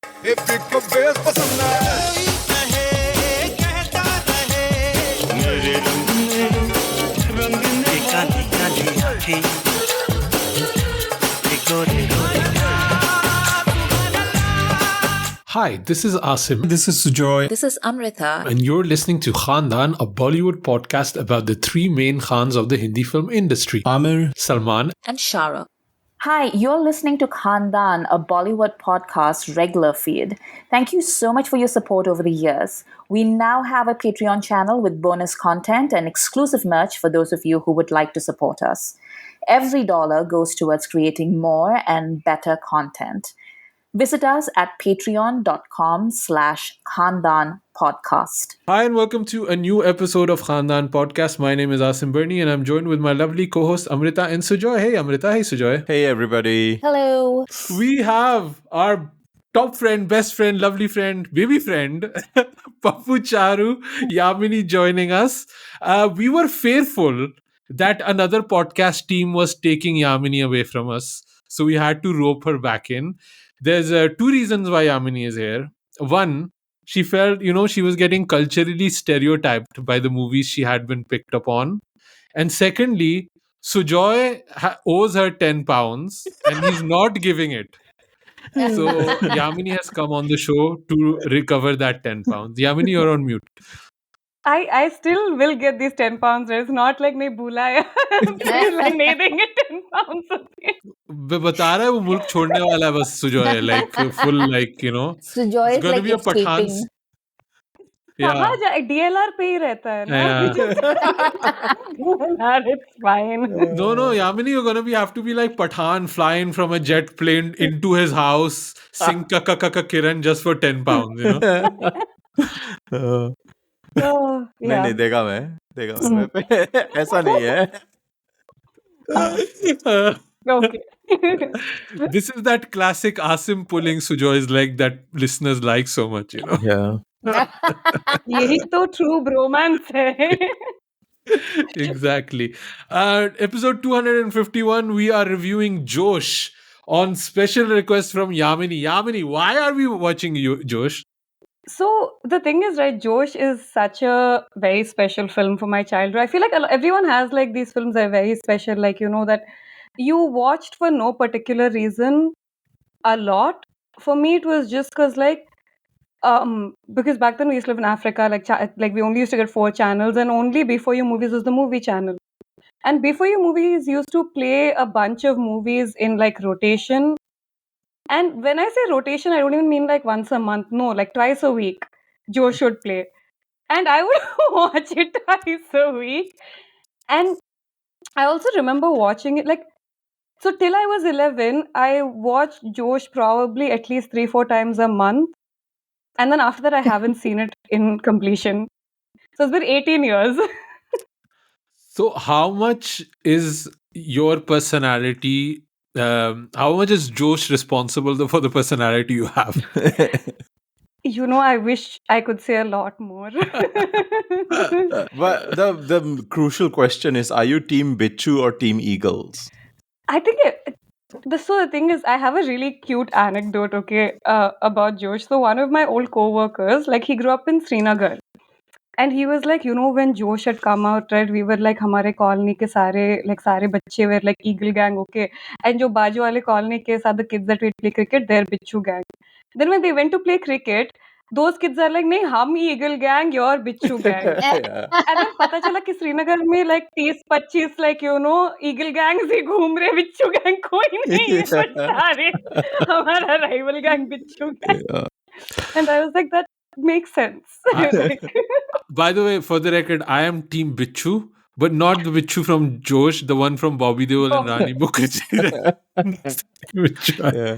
Hi, this is Asim. This is Sujoy. This is Amrita. And you're listening to Khandaan, a Bollywood podcast about the three main Khans of the Hindi film industry. Amir, Salman, And Shahrukh. Hi, you're listening to Khandaan, a Bollywood podcast regular feed. Thank you so much for your support over the years. We now have a Patreon channel with bonus content and exclusive merch for those of you who would like to support us. Every dollar goes towards creating more and better content. Visit us at patreon.com/Khandaan podcast. Hi and welcome to a new episode of Khandaan Podcast. My name is Asim Bernie and I'm joined with my lovely co-host Amrita and Sujoy. Hey Amrita, hey Sujoy. Hey everybody. Hello. We have our top friend, best friend, lovely friend, baby friend, Pappu Charu, Yamini joining us. We were fearful that another podcast team was taking Yamini away from us. So we had to rope her back in. There's two reasons why Yamini is here. One, she felt, she was getting culturally stereotyped by the movies she had been picked up on. And secondly, Sujoy owes her 10 pounds and he's not giving it. So Yamini has come on the show to recover that 10 pounds. Yamini, you're on mute. I still will get these 10 pounds. It's not like नहीं भूला है. like नहीं देंगे 10 pounds. बता रहा है वो मुल्क छोड़ने वाला है बस Sujoy like full Sujoy it's is going to like be a Pathan. escaping. कहाँ जाए DLR पे ही रहता है ना. DLR, it's fine. No, Yamini, you're going to have to be like Pathan flying from a jet plane into his house, sing Kaka Kaka Kiran just for 10 pounds, Oh, yeah. नहीं देगा मैं ऐसा नहीं है. Okay. This is that classic Asim pulling Sujoy's leg that listeners like so much, Yeah. यही तो true bromance है. Exactly. Episode 251, we are reviewing Josh on special request from Yamini. Yamini, why are we watching Josh? So the thing is, right, Josh is such a very special film for my childhood. I feel like everyone has like these films are very special, like that you watched for no particular reason a lot. For me, it was just because because back then we used to live in Africa, like we only used to get 4 channels, and only Before You Movies was the movie channel. And Before You Movies used to play a bunch of movies in like rotation. And when I say rotation, I don't even mean like once a month. No, like twice a week, Joe should play. And I would watch it twice a week. And I also remember watching it so till I was 11, I watched Josh probably at least 3-4 times a month. And then after that, I haven't seen it in completion. So it's been 18 years. So how much is your personality, how much is Josh responsible for the personality you have? I wish I could say a lot more. But the crucial question is, are you team Bichu or team Eagles? I think the thing is, I have a really cute anecdote, about Josh. So one of my old co-workers, he grew up in Srinagar. And he was like, when Josh had come out, right, we were like, hamare colony ke sare bachche were like Eagle gang, okay. And jo bajo wale colony ke sath the kids that would play cricket, they're Bichu gang. Then when they went to play cricket, those kids are like, nahi, hum Eagle gang, you're Bichu gang. Yeah. And then pata chala ki Srinagar mein 30-25 Eagle gangs hi ghoom rahe, Bichu gang koi nahi hai, but sare hamara rival gang Bichu gang. Yeah. And I was like, that makes sense. By the way, for the record, I am team Bichu, but not the Bichu from Josh, the one from Bobby Deol and Rani Mukherjee. Yeah.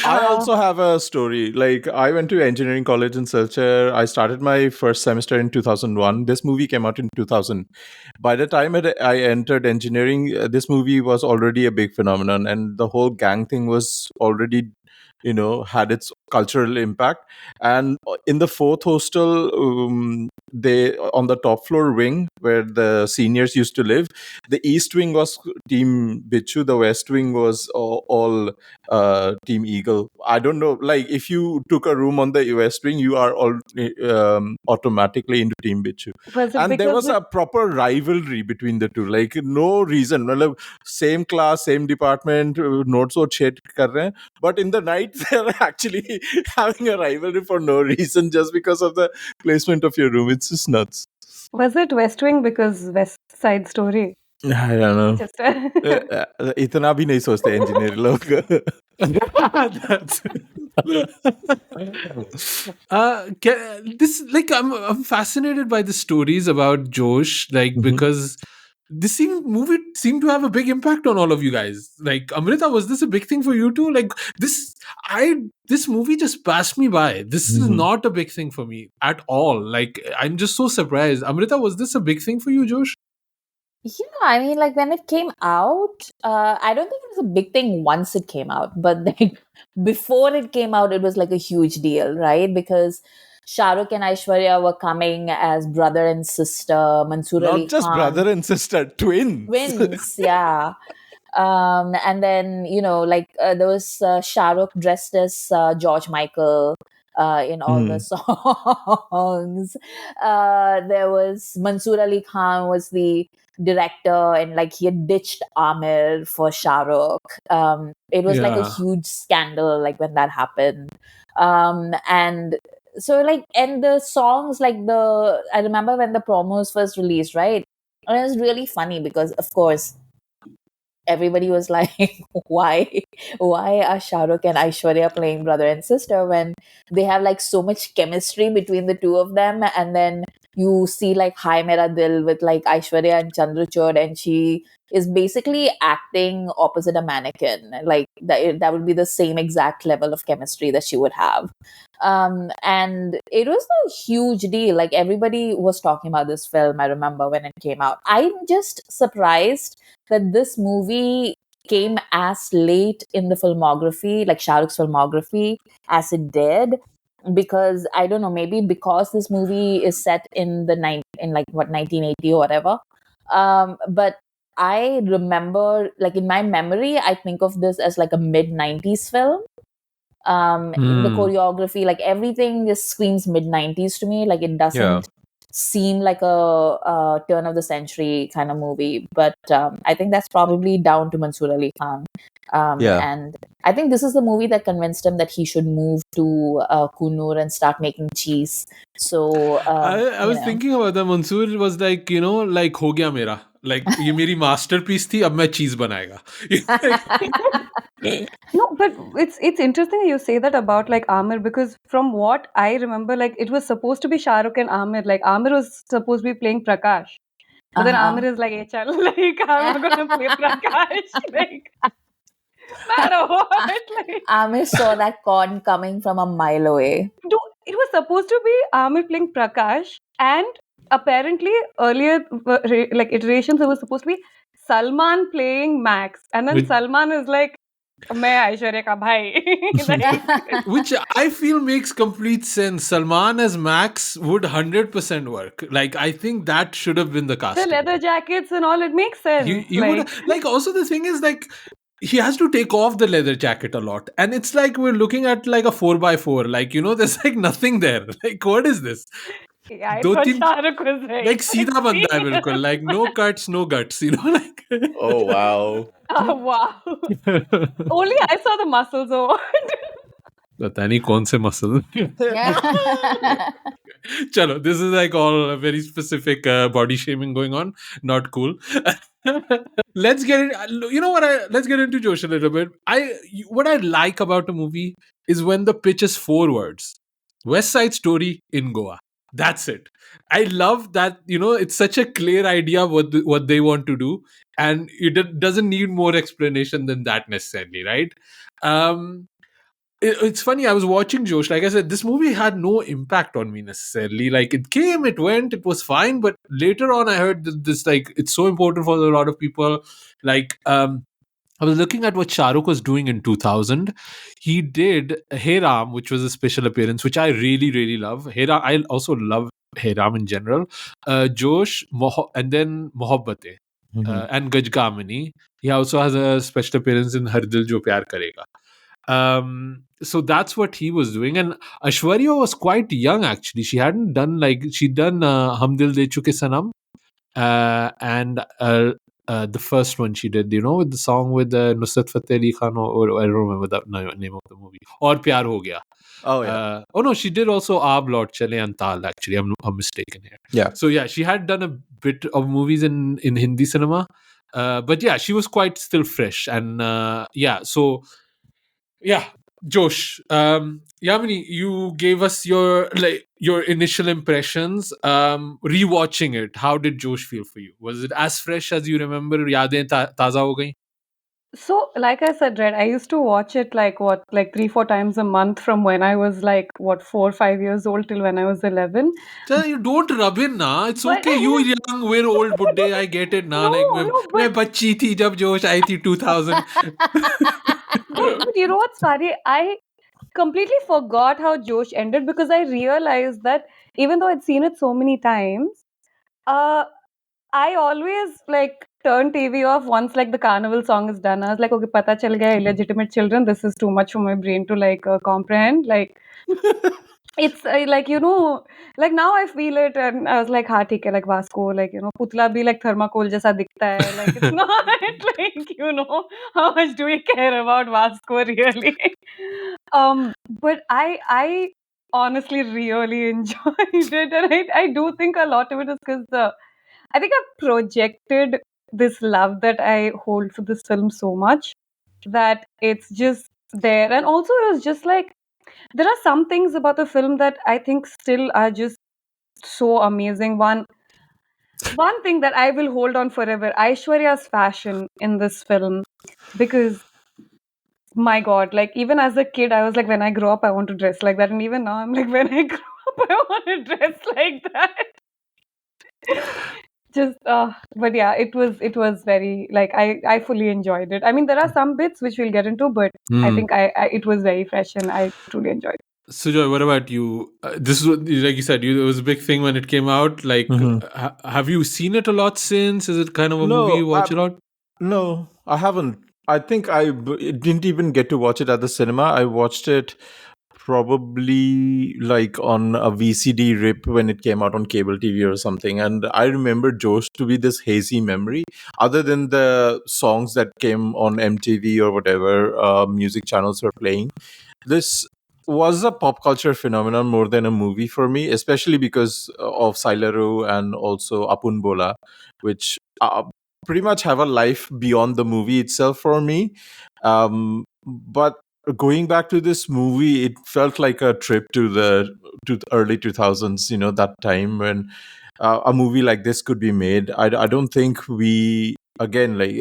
I also have a story. I went to engineering college in Silchar. I started my first semester in 2001. This movie came out in 2000. By the time I entered engineering, this movie was already a big phenomenon, and the whole gang thing was already, had its cultural impact. And in the fourth hostel, they on the top floor wing where the seniors used to live, the east wing was Team Bichu, the west wing was all Team Eagle. I don't know, like if you took a room on the west wing, you are all automatically into Team Bichu. Was it And there because was a proper rivalry between the two, like no reason, मतलब same class, same department, notes or chat kar rahe hain, but in the night they're actually having a rivalry for no reason, just because of the placement of your room. It's just nuts. was it West Wing because West Side Story? I don't know. Just इतना भी नहीं सोचते engineer लोग. That's this, like, I'm fascinated by the stories about Josh, like, because this movie seemed to have a big impact on all of you guys. Like, Amrita, was this a big thing for you too? Like, this movie just passed me by. This is not a big thing for me at all. Like, I'm just so surprised. Amrita, was this a big thing for you, Josh? Yeah, I mean, like when it came out, I don't think it was a big thing once it came out, but like before it came out, it was like a huge deal, right? Because Shahrukh and Aishwarya were coming as brother and sister. Mansoor Ali Not just Khan, brother and sister, twins. twins, yeah. And then like there was Shahrukh dressed as George Michael in all the songs. There was Mansoor Ali Khan was the director, and like he had ditched Amir for Shahrukh. It was like a Yeah. huge scandal, like when that happened. And so like, and the songs, like I remember when the promos first released, right? And it was really funny because, of course, everybody was like, why are Shahrukh and Aishwarya playing brother and sister when they have like so much chemistry between the two of them? And then you see like Hai Mera Dil with like Aishwarya and Chandrachur, and she is basically acting opposite a mannequin. Like that would be the same exact level of chemistry that she would have. And it was a huge deal. Like everybody was talking about this film, I remember, when it came out. I'm just surprised that this movie came as late in the filmography, like Shah Rukh's filmography, as it did. Because I don't know, maybe because this movie is set in in like what, 1980 or whatever. But I remember, like in my memory, I think of this as like a mid-90s film. The choreography, like everything just screams mid-90s to me. Like it doesn't seem like a turn of the century kind of movie. But I think that's probably down to Mansoor Ali Khan. And I think this is the movie that convinced him that he should move to Kunur and start making cheese. So I was thinking about that. Mansoor was like, like ho gaya mera. Like ये मेरी masterpiece थी, अब मैं cheese बनाएगा. No, but it's interesting you say that about like Amir, because from what I remember, like it was supposed to be Shahrukh and Amir. Like Amir was supposed to be playing Prakash, but then Amir is like, "Hey, chal, like I'm not gonna play Prakash." Like, matter what, like Amir saw that con coming from a mile away. it was supposed to be Amir playing Prakash, and apparently earlier like iterations, it was supposed to be Salman playing Max, and then Salman is like, मैं ऐश्वर्या का भाई. Which I feel makes complete sense. Salman as Max would 100% work. Like, I think that should have been the casting. The leather jackets and all, it makes sense. Like, also the thing is, like, he has to take off the leather jacket a lot, and it's like we're looking at like a 4x4. Like, there's like nothing there. Like, what is this? Yeah, I thought Shahrukh was right. Like सीधा बंदा है बिल्कुल. Like no cuts, no guts. Like. Oh wow. Oh wow. Only I saw the muscles. Oh. पता नहीं कौन से muscle. Chalo, this is like all a very specific body shaming going on. Not cool. Let's get it. Let's get into Josh a little bit. What I like about a movie is when the pitch is 4 words. West Side Story in Goa. That's it. I love that, it's such a clear idea what they want to do, and it doesn't need more explanation than that necessarily, right? It's funny, I was watching Josh. Like I said, this movie had no impact on me necessarily. Like it came, it went, it was fine, but later on I heard this, like, it's so important for a lot of people. Like I was looking at what Shahrukh was doing in 2000. He did Hey Ram, which was a special appearance, which I really, really love. Hey Ram, I also love Hey Ram in general. Josh, and then Mohabbatein Mhm. and Gajgamani. He also has a special appearance in Har Dil Jo Pyar Karega. So that's what he was doing. And Aishwarya was quite young, actually. She hadn't done, like, she'd done Hum Dil De Chuke Sanam, and the first one she did, with the song with Nusrat Fateh Ali Khan, or I don't remember the name of the movie, or Pyar Ho Gaya. Oh yeah, Oh no, she did also Aab Lord Chale and Tal. Actually, I'm mistaken here. yeah. So yeah, she had done a bit of movies in Hindi cinema, but yeah, she was quite still fresh, and yeah. So yeah, Josh, Yamini, you gave us your initial impressions. Rewatching it, how did Josh feel for you? Was it as fresh as you remember? Yaadein taza ho gayi? So, like I said, right, I used to watch it like 3, 4 times a month from when I was like, 4, 5 years old till when I was 11. You don't rub in na. It's But okay. You young, we're old budde. I get it na. no, Like no, मैं बच्ची थी जब जोश आई थी 2000. but you know what's funny? I completely forgot how Josh ended because I realized that even though I'd seen it so many times, uh, I always like turn TV off once like the carnival song is done. I was like, okay, pata chal gaya, illegitimate children. This is too much for my brain to like comprehend. Like it's like like now I feel it, and I was like, हाँ ठीक है, like Vasco, like पुतला भी like thermocol जैसा दिखता है. Like it's not like how much do we care about Vasco really? But I honestly really enjoyed it, and I do think a lot of it is because I think I've projected this love that I hold for this film so much that it's just there. And also, it was just like, there are some things about the film that I think still are just so amazing. One thing that I will hold on forever, Aishwarya's fashion in this film, because my God, like even as a kid, I was like, when I grow up, I want to dress like that, and even now, I'm like, when I grow up, I want to dress like that. Just but yeah, it was very like I fully enjoyed it. I mean, there are some bits which we'll get into, but I Hmm. think I it was very fresh and I truly enjoyed it. Sujoy, what about you? This is like you said, it was a big thing when it came out. Like, Mhm. have you seen it a lot since? Is it kind of a movie No, you watch a lot? no, I haven't. I think didn't even get to watch it at the cinema. I watched it probably like on a VCD rip when it came out on cable TV or something. And I remember Josh to be this hazy memory, other than the songs that came on MTV or whatever music channels were playing. This was a pop culture phenomenon more than a movie for me, especially because of Sailaru and also Apun Bola, which pretty much have a life beyond the movie itself for me. But going back to this movie, it felt like a trip to the early 2000s. That time when a movie like this could be made. I don't think we again like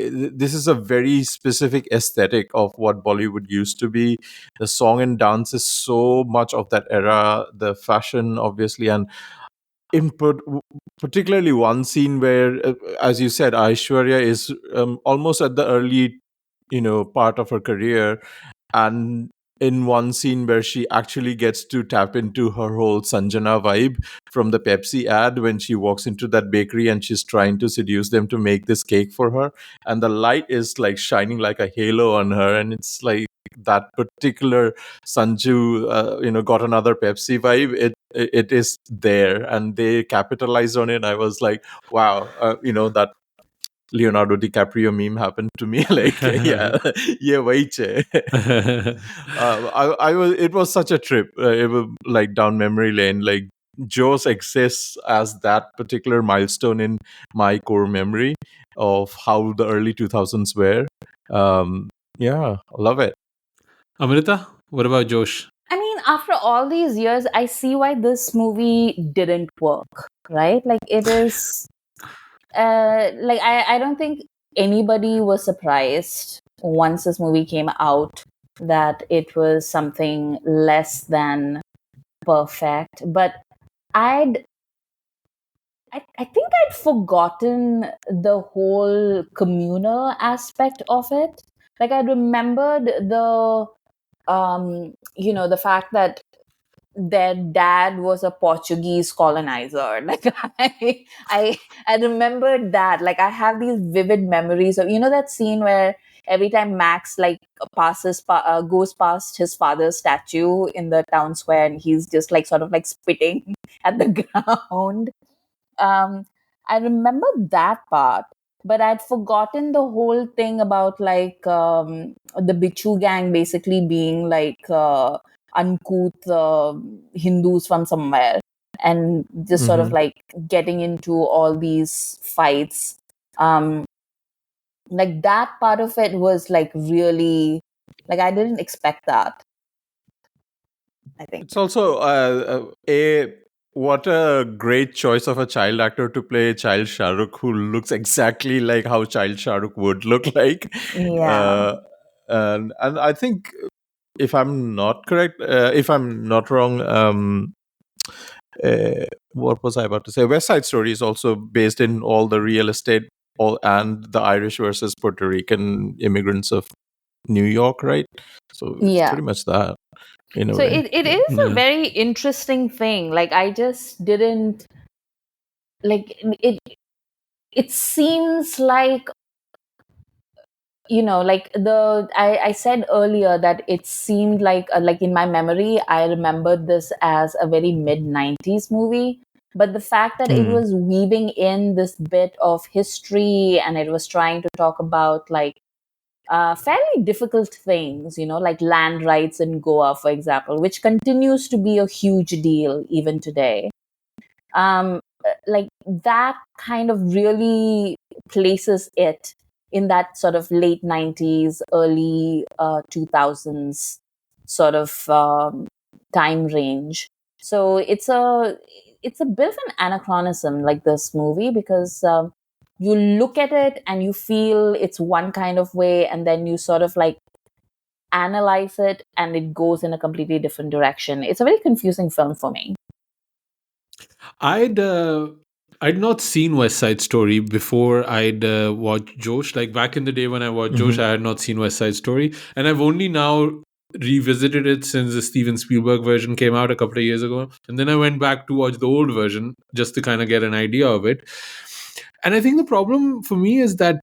this is a very specific aesthetic of what Bollywood used to be. The song and dance is so much of that era, the fashion obviously, and particularly one scene where as you said, Aishwarya is almost at the early part of her career, and in one scene where she actually gets to tap into her whole Sanjana vibe from the Pepsi ad when she walks into that bakery and she's trying to seduce them to make this cake for her, and the light is like shining like a halo on her, and it's like that particular Sanju got another Pepsi vibe. It is there, and they capitalized on it. I was like, wow, that Leonardo DiCaprio meme happened to me. Like, yeah, yeah, wait. I was. It was such a trip. It was like down memory lane. Like Jaws exists as that particular milestone in my core memory of how the early 2000s were. Yeah, love it. Amrita, what about Josh? I mean, after all these years, I see why this movie didn't work, right? Like, it is, like, I don't think anybody was surprised once this movie came out that it was something less than perfect. But I'd, I think I'd forgotten the whole communal aspect of it. like I remembered the fact that their dad was a Portuguese colonizer. Like I remembered that. Like I have these vivid memories of that scene where every time Max like goes past his father's statue in the town square, and he's just like sort of like spitting at the ground. um, I remember that part, but I'd forgotten the whole thing about like the Bichu gang basically being like uncouth Hindus from somewhere and just sort of Hmm. like getting into all these fights. Um, like that part of it was like really, like I didn't expect that, I think. It's also a what a great choice of a child actor to play child Shahrukh, who looks exactly like how child Shahrukh would look like. Yeah. Uh, and I think, if I'm not correct, if I'm not wrong, what was I about to say? West Side Story is also based in all the real estate, all and the Irish versus Puerto Rican immigrants of New York, right? So it's Yeah. pretty much that in a So way. it is a Yeah. very interesting thing. Like I just didn't like it seems like like I said earlier that it seemed like in my memory I remembered this as a very mid 90s movie, but the fact that it Hmm. was weaving in this bit of history and it was trying to talk about like fairly difficult things, like land rights in Goa, for example, which continues to be a huge deal even today. Like that kind of really places it in that sort of late 90s, early 2000s sort of time range. So it's a bit of an anachronism, like this movie, because you look at it and you feel it's one kind of way, and then you sort of like analyze it and it goes in a completely different direction. It's a very confusing film for me. I'd I'd not seen West Side Story before I'd watched Josh. Like back in the day when I watched Josh, Hmm. I had not seen West Side Story, and I've only now revisited it since the Steven Spielberg version came out a couple of years ago. And then I went back to watch the old version just to kind of get an idea of it. And I think the problem for me is that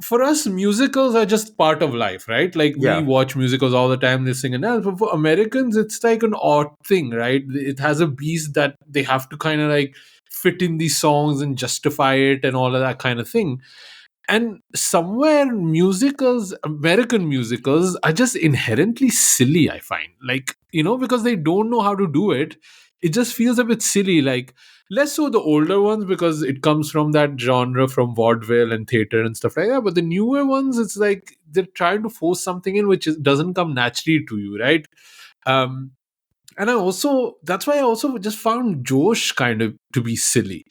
for us, musicals are just part of life, right? Like we Yeah. watch musicals all the time, they sing and dance. But for Americans, it's like an odd thing, right? It has a beast that they have to kind of like fit in these songs and justify it and all of that kind of thing. And somewhere musicals, American musicals, are just inherently silly, I find. Like, because they don't know how to do it, it just feels a bit silly. Like, less so the older ones because it comes from that genre from vaudeville and theater and stuff like that. But the newer ones, it's like they're trying to force something in which doesn't come naturally to you, right? Um, and that's why I also just found Josh kind of to be silly.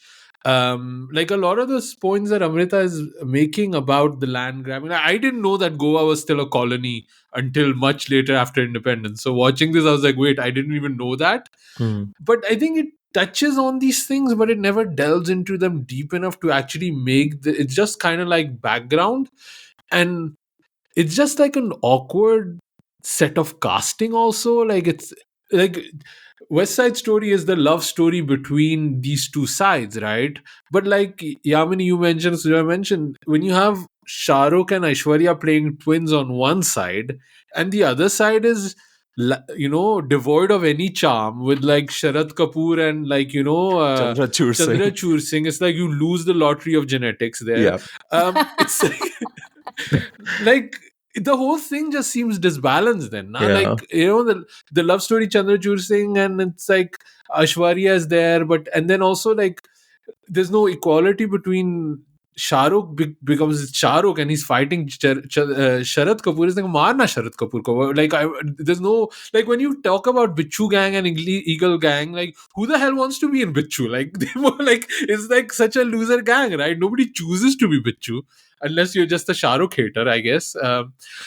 Like a lot of those points that Amrita is making about the land grabbing, I didn't know that Goa was still a colony until much later after independence. So watching this, I was like, wait, I didn't even know that. Hmm. But I think it touches on these things, but it never delves into them deep enough to actually it's just kind of like background. And it's just like an awkward set of casting also. Like it's like West Side Story is the love story between these two sides, right? But like Yamini, you mentioned, Surya mentioned, when you have Shahrukh and Aishwarya playing twins on one side, and the other side is devoid of any charm with like Sharad Kapoor and like Chandrachur Singh. Chandrachur Singh. It's like you lose the lottery of genetics there. Yeah. It's like like the whole thing just seems disbalanced then. Nah? Yeah. Like, the love story Chandrachur Singh, and it's like Aishwarya is there, but and then also like there's no equality between Shahrukh becomes Shahrukh and he's fighting Sharad Kapoor. Is like marna Sharad Kapoor ko. Like there's no like when you talk about Bichu gang and Eagle gang, like who the hell wants to be in Bichu? Like they were like it's like such a loser gang, right? Nobody chooses to be Bichu unless you're just a Shahrukh hater, I guess.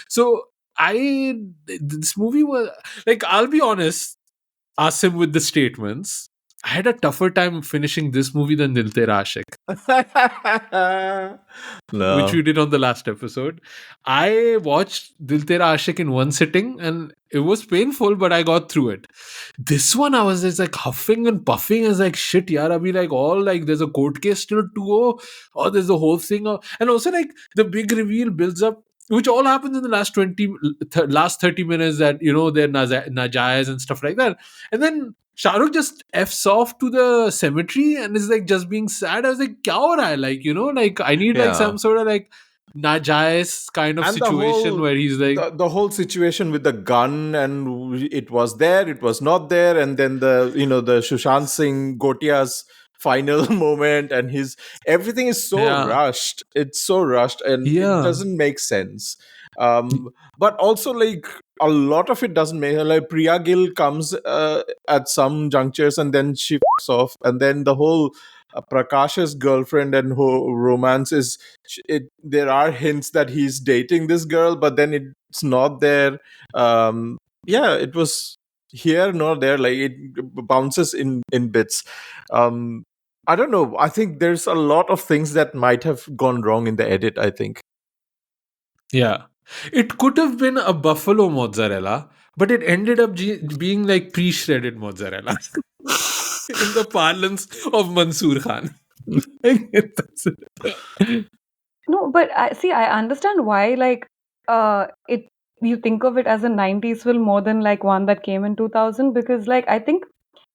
So I this movie was like I'll be honest, Asim with the statements. I had a tougher time finishing this movie than Dil Tera Aashik, which No. we did on the last episode. I watched Dil Tera Aashik in one sitting, and it was painful, but I got through it. This one, I was just like huffing and puffing. I was like, shit, yaar, abhi like all like there's a court case still to go, or there's the whole thing. And also, like, the big reveal builds up, which all happens in the last last 30 minutes, that, you know, they're Najayas and stuff like that. And then Shahrukh just F's off to the cemetery and is like just being sad. I was like, kya ho raha hai? Like, you know, like I need like Yeah. some sort of like Najais kind of And situation where he's like, the whole situation with the gun, and it was there, it was not there, and then the Sushant Singh Gotia's final moment, and his everything is so yeah, rushed. It's so rushed, and it yeah, doesn't make sense. But also, like, a lot of it doesn't make, like, Priya Gill comes at some junctures, and then she f***s off, and then the whole Prakash's girlfriend and romance is, there are hints that he's dating this girl, but then it's not there. Yeah, it was here nor there, like it bounces in bits. I don't know, I think there's a lot of things that might have gone wrong in the edit, I think. yeah. It could have been a buffalo mozzarella, but it ended up being like pre-shredded mozzarella in the parlance of Mansoor Khan. That's it. No, but I understand why, like, it you think of it as a 90s film more than like one that came in 2000, because like I think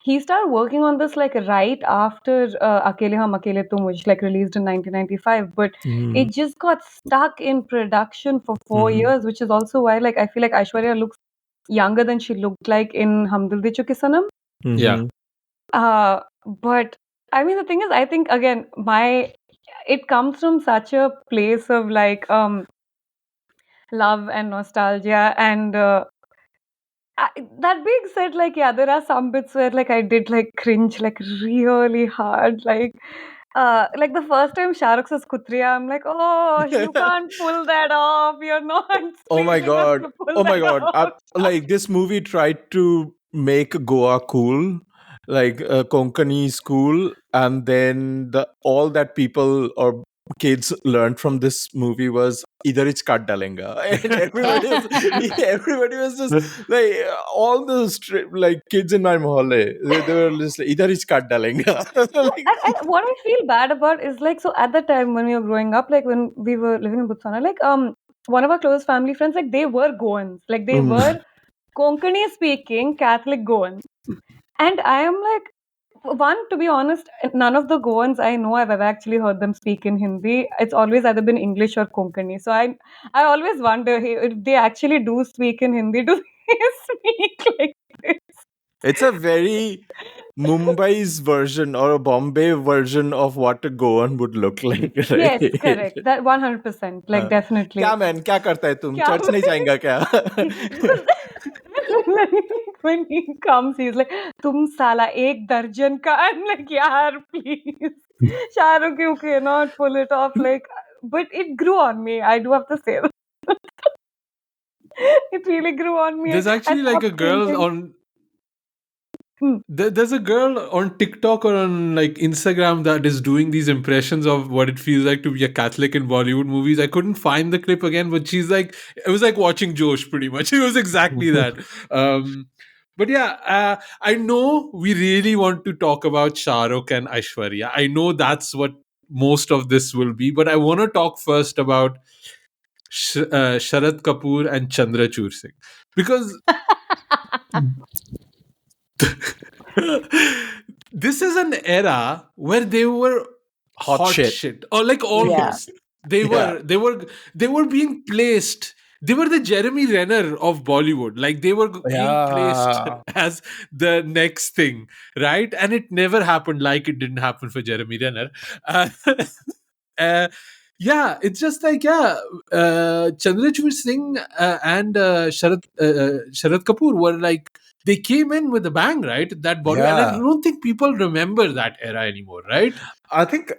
he started working on this like right after Akele Hum Akele Tum, which like released in 1995, but it just got stuck in production for 4 years, which is also why like I feel like Aishwarya looks younger than she looked like in Hum Dil De Chuke Sanam. Yeah. But I mean, the thing is, I think again, it comes from such a place of like love and nostalgia, and that being said, like yeah, there are some bits where like I did like cringe like really hard, like the first time Shahrukh says Kutriya, I'm like, oh, you can't pull that off. You're not Oh my straight enough god! to pull Oh my that god! off. Like, this movie tried to make Goa cool, like Konkani is cool, and then all that people or kids learned from this movie was "Idhar ich kaat dalenga," and everybody was just like, all the like kids in my mohalle, they were just like, "Idhar ich kaat dalenga." No, Like, and what I feel bad about is like, so at the time when we were growing up, like when we were living in Botswana, like one of our close family friends, like they were Goans, like they were Konkani speaking Catholic Goans, and I am like, one, to be honest, none of the Goans I know I've ever actually heard them speak in Hindi. It's always either been English or Konkani. So I always wonder, hey, if they actually do speak in Hindi, do they speak like this? it's a very Mumbai's version or a Bombay version of what a Goan would look like, Yes, right? correct. That 100%, like definitely. क्या man क्या करता है तुम क्या church नहीं जाएगा क्या Because when he comes, he's like, "तुम साला एक दर्जन का." I'm like, "यार, please, Shahrukh, you cannot pull it off." Like, but it grew on me. I do have to say that. It really grew on me. There's I actually like a stopped girl thinking. on there's a girl on TikTok or on like Instagram that is doing these impressions of what it feels like to be a Catholic in Bollywood movies. I couldn't find the clip again, but she's like, it was like watching Josh pretty much. It was exactly that. But yeah, I know we really want to talk about Shahrukh and Aishwarya. I know that's what most of this will be, but I want to talk first about Sharad Kapoor and Chandrachur Singh, because this is an era where they were Hot shit. or like almost they Yeah. were being placed. They were the Jeremy Renner of Bollywood. Like they were being placed Yeah. as the next thing, right? And it never happened. Like it didn't happen for Jeremy Renner. Uh, yeah, it's just like Chandrachur Singh and Sharad Kapoor were like, they came in with a bang, right? That body, and I Yeah. don't think people remember that era anymore, right? I think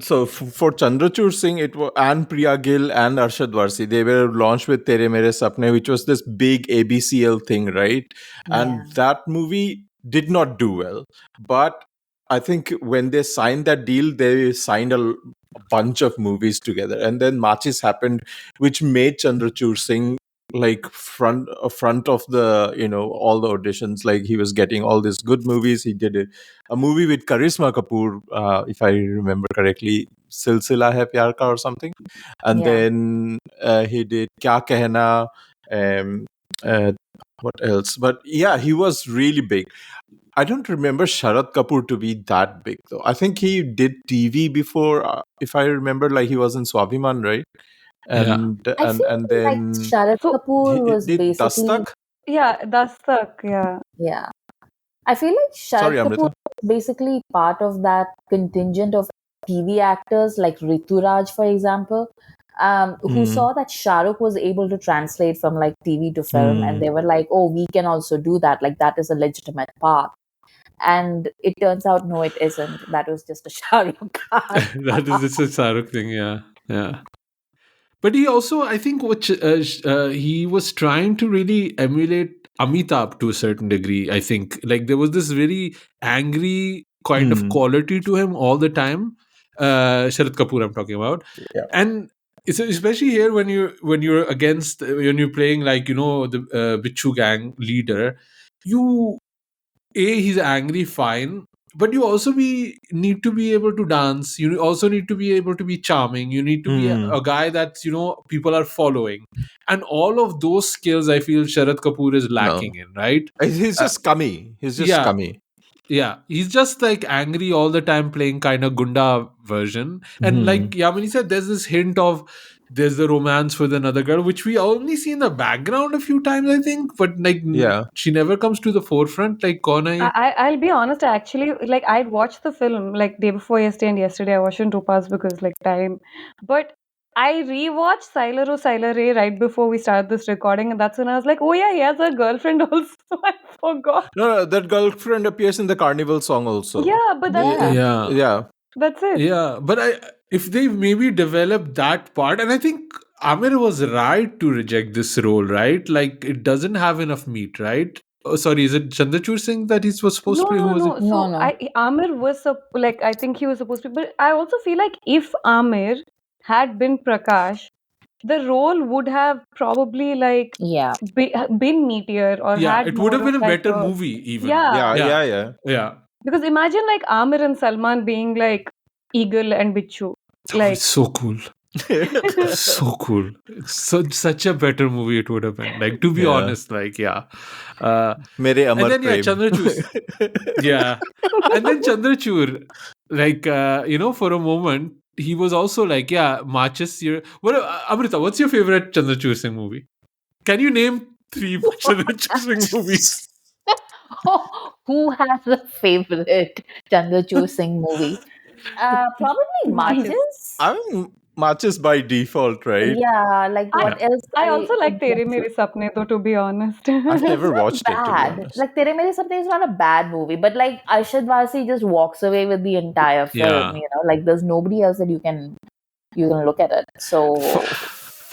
so. For Chandrachur Singh, it was, and Priya Gill and Arshad Varsi, they were launched with Tere Mere Sapne, which was this big ABCL thing, right? And that movie did not do well, but I think when they signed that deal, they signed a bunch of movies together, and then Machis happened, which made Chandrachur Singh like front of the all the auditions. Like he was getting all these good movies. He did a movie with Karisma Kapoor, if I remember correctly, Silsila Hai Pyar Ka or something, and Yeah. then he did Kya Kehna. Um, uh, what else? But yeah, he was really big. I don't remember Sharad Kapoor to be that big though. I think he did TV before, if I remember. Like he was in Swabhiman, right? Yeah. I feel And like then Sharad So Kapoor he was did basically, Dastak. yeah, Dastak, yeah. yeah. I feel like Sorry, Sharad Kapoor Amrita. was basically part of that contingent of TV actors like Rituraj, for example, who Mm. saw that Shahrukh was able to translate from like TV to film, and Mm. they were like, "Oh, we can also do that. Like that is a legitimate path." And it turns out, no, it isn't. That was just a Shahrukh Khan. That is it's a Saruk thing. Yeah. Yeah. But he also, I think, he was trying to really emulate Amitabh to a certain degree. I think, like there was this very angry kind of Mm. quality to him all the time. Sharad Kapoor, I'm talking about, Yeah. and it's especially here when you're against when you're playing like the Bichu gang leader. You he's angry, fine, but you also need to be able to dance. You also need to be able to be charming. You need to be Mm. a guy that people are following, and all of those skills I feel Sharad Kapoor is No, lacking in, right? he's uh, just scummy. He's just yeah, scummy. yeah, he's just like angry all the time, playing kind of gunda version. And like Mm. Yamini said, there's this hint of there's the romance with another girl, which we only see in the background a few times, I think, but like Yeah. she never comes to the forefront. Like kaun hai ye? I'll be honest, I actually like I'd watched the film like day before yesterday and yesterday. I watched it in 2 parts because like time. But I rewatched Siler O Siler Ray right before we started this recording, and that's when I was like, oh yeah, he has a girlfriend also. I forgot. No, that girlfriend appears in the Carnival song also. Yeah, but Yeah. Yeah. Yeah. that's it. Yeah, but if they maybe develop that part, and I think Amir was right to reject this role, right? Like it doesn't have enough meat, right? Oh, sorry, is it Chandrachur Singh that he was supposed No, to be? Who no, was it? no. No, So no. Amir was like I think he was supposed to be, but I also feel like if Amir had been Prakash, the role would have probably like Yeah. been meatier or Yeah, had it would more have of been a like better a movie, even. yeah. Yeah. Yeah, Yeah. Yeah. yeah. Because imagine like Amir and Salman being like Eagle and Bichu. Oh, it's Like so cool. So cool. It's such a better movie it would have been. Like to be Yeah. honest, like yeah. Uh, Mere and Amar then yeah, Prem. Chandrachur. Yeah. And then Chandrachur, like for a moment, he was also like, yeah, Machis, Amrita, what's your favorite Chandrachur Singh movie? Can you name three Chandrachur Singh movies? Who has a favorite Chandrachur Singh movie? Probably Machis. Matches. I'm Matches by default, right? Yeah, like I what else I I also like could Tere get to? Mere Sapne though, to be honest. I've It's never not watched it, to be bad. honest. Like Tere Mere Sapne is not a bad movie, but like Arshad Varsi just walks away with the entire film. Yeah. Like there's nobody else that you can look at it. So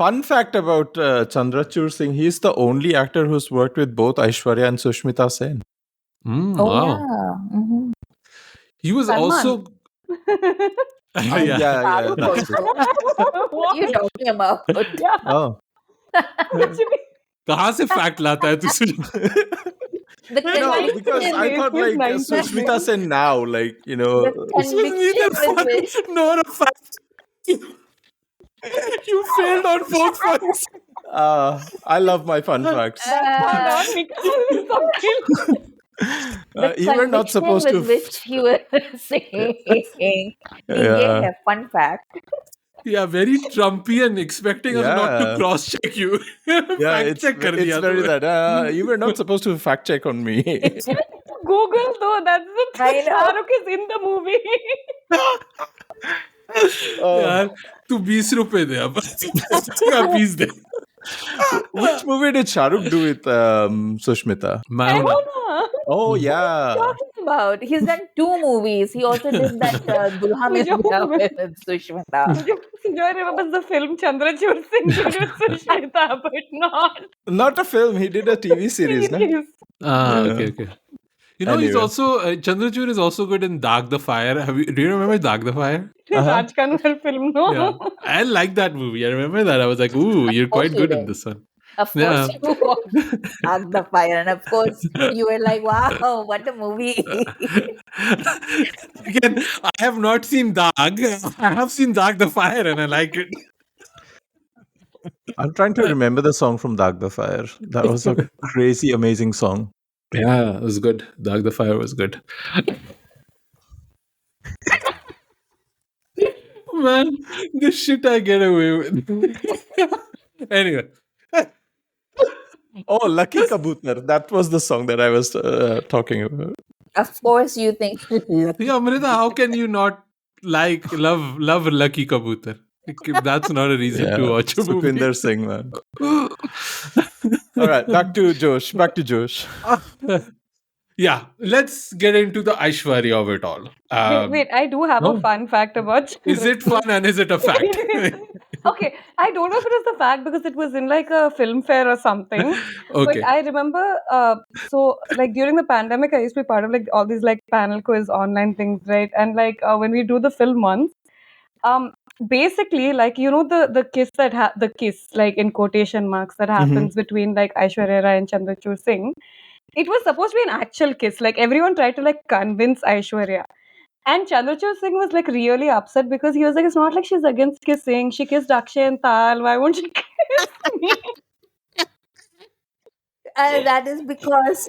Fun fact about Chandrachur Singh, he's the only actor who's worked with both Aishwarya and Sushmita Sen. oh Wow. yeah, He was Salman. also and yeah. Yeah, Shahrukh that's true. also. What are you talking about? Yeah, Oh. literally. कहाँ से fact लाता है तू? The No, Nice because conviction, I thought He's like 90s. Sushmita Sen now, like, the This was neither conviction with fun which nor a fact. You failed on both fronts. I love my fun facts. That's how not because some kill. the You were not conviction supposed with to. which you were saying, Yeah. fun fact. Yeah, very Trumpian, expecting us not to Yeah. cross check you. Yeah, Fact check कर it's दिया very तूने. that. You were not supposed to fact check on me. Google though, that's the I thing. know. Shahrukh is in the movie. यार तू 20 रुपए दे अब 20 दे. Which movie did Shahrukh do with Sushmita? मैं I हूं ना. don't know. Oh, yeah. Talking about? He's done 2 movies. He also did that Dulha Mein Mujo- Dulha with Sushmita. Joy remembers the film Chandrachur Singh did with Sushmita, but not Not a film, he did a TV series, no? series. Ah, Yeah. okay. He's Anyway. also Chandrachur is also good in Dag the Fire. Do you remember Dag the Fire? Uh-huh. Raj Khanwal film, Yeah, no? I like that movie. I remember that. I was like, "Ooh, you're Of course quite you good in did. this one." Of course Yeah. you watched Hug the Fire, and of course you were like, "Wow, what a movie!" Again, I have not seen Dag. I have seen Dag the Fire, and I like it. I'm trying to remember the song from Dag the Fire. That was a crazy, amazing song. Yeah, it was good. Dag the Fire was good. Man, the shit I get away with. Anyway, Oh, Lucky Kabutar. That was the song that I was talking about. Of course you think, yeah, Amrita, how can you not love Lucky Kabutar? That's not a reason to Yeah, watch a movie. Sukhvinder Singh, man. All right, back to Josh. Back to Josh. Yeah, let's get into the Aishwarya of it all. Wait, I do have a No, fun fact about is it Chandrachur. fun and is it a fact? Okay, I don't know if it is the fact because it was in like a film fair or something. But Okay. I remember, so like during the pandemic, I used to be part of like all these like panel quiz online things, right? And like when we do the film once, um, basically like the kiss the kiss like in quotation marks that Mm-hmm. happens between like Aishwarya Rai and Chandrachur Singh. It was supposed to be an actual kiss. Like everyone tried to like convince Aishwarya. And Chandrachur Singh was like really upset because he was like, it's not like she's against kissing. She kissed Akshay and Tal. Why won't she kiss me? that is because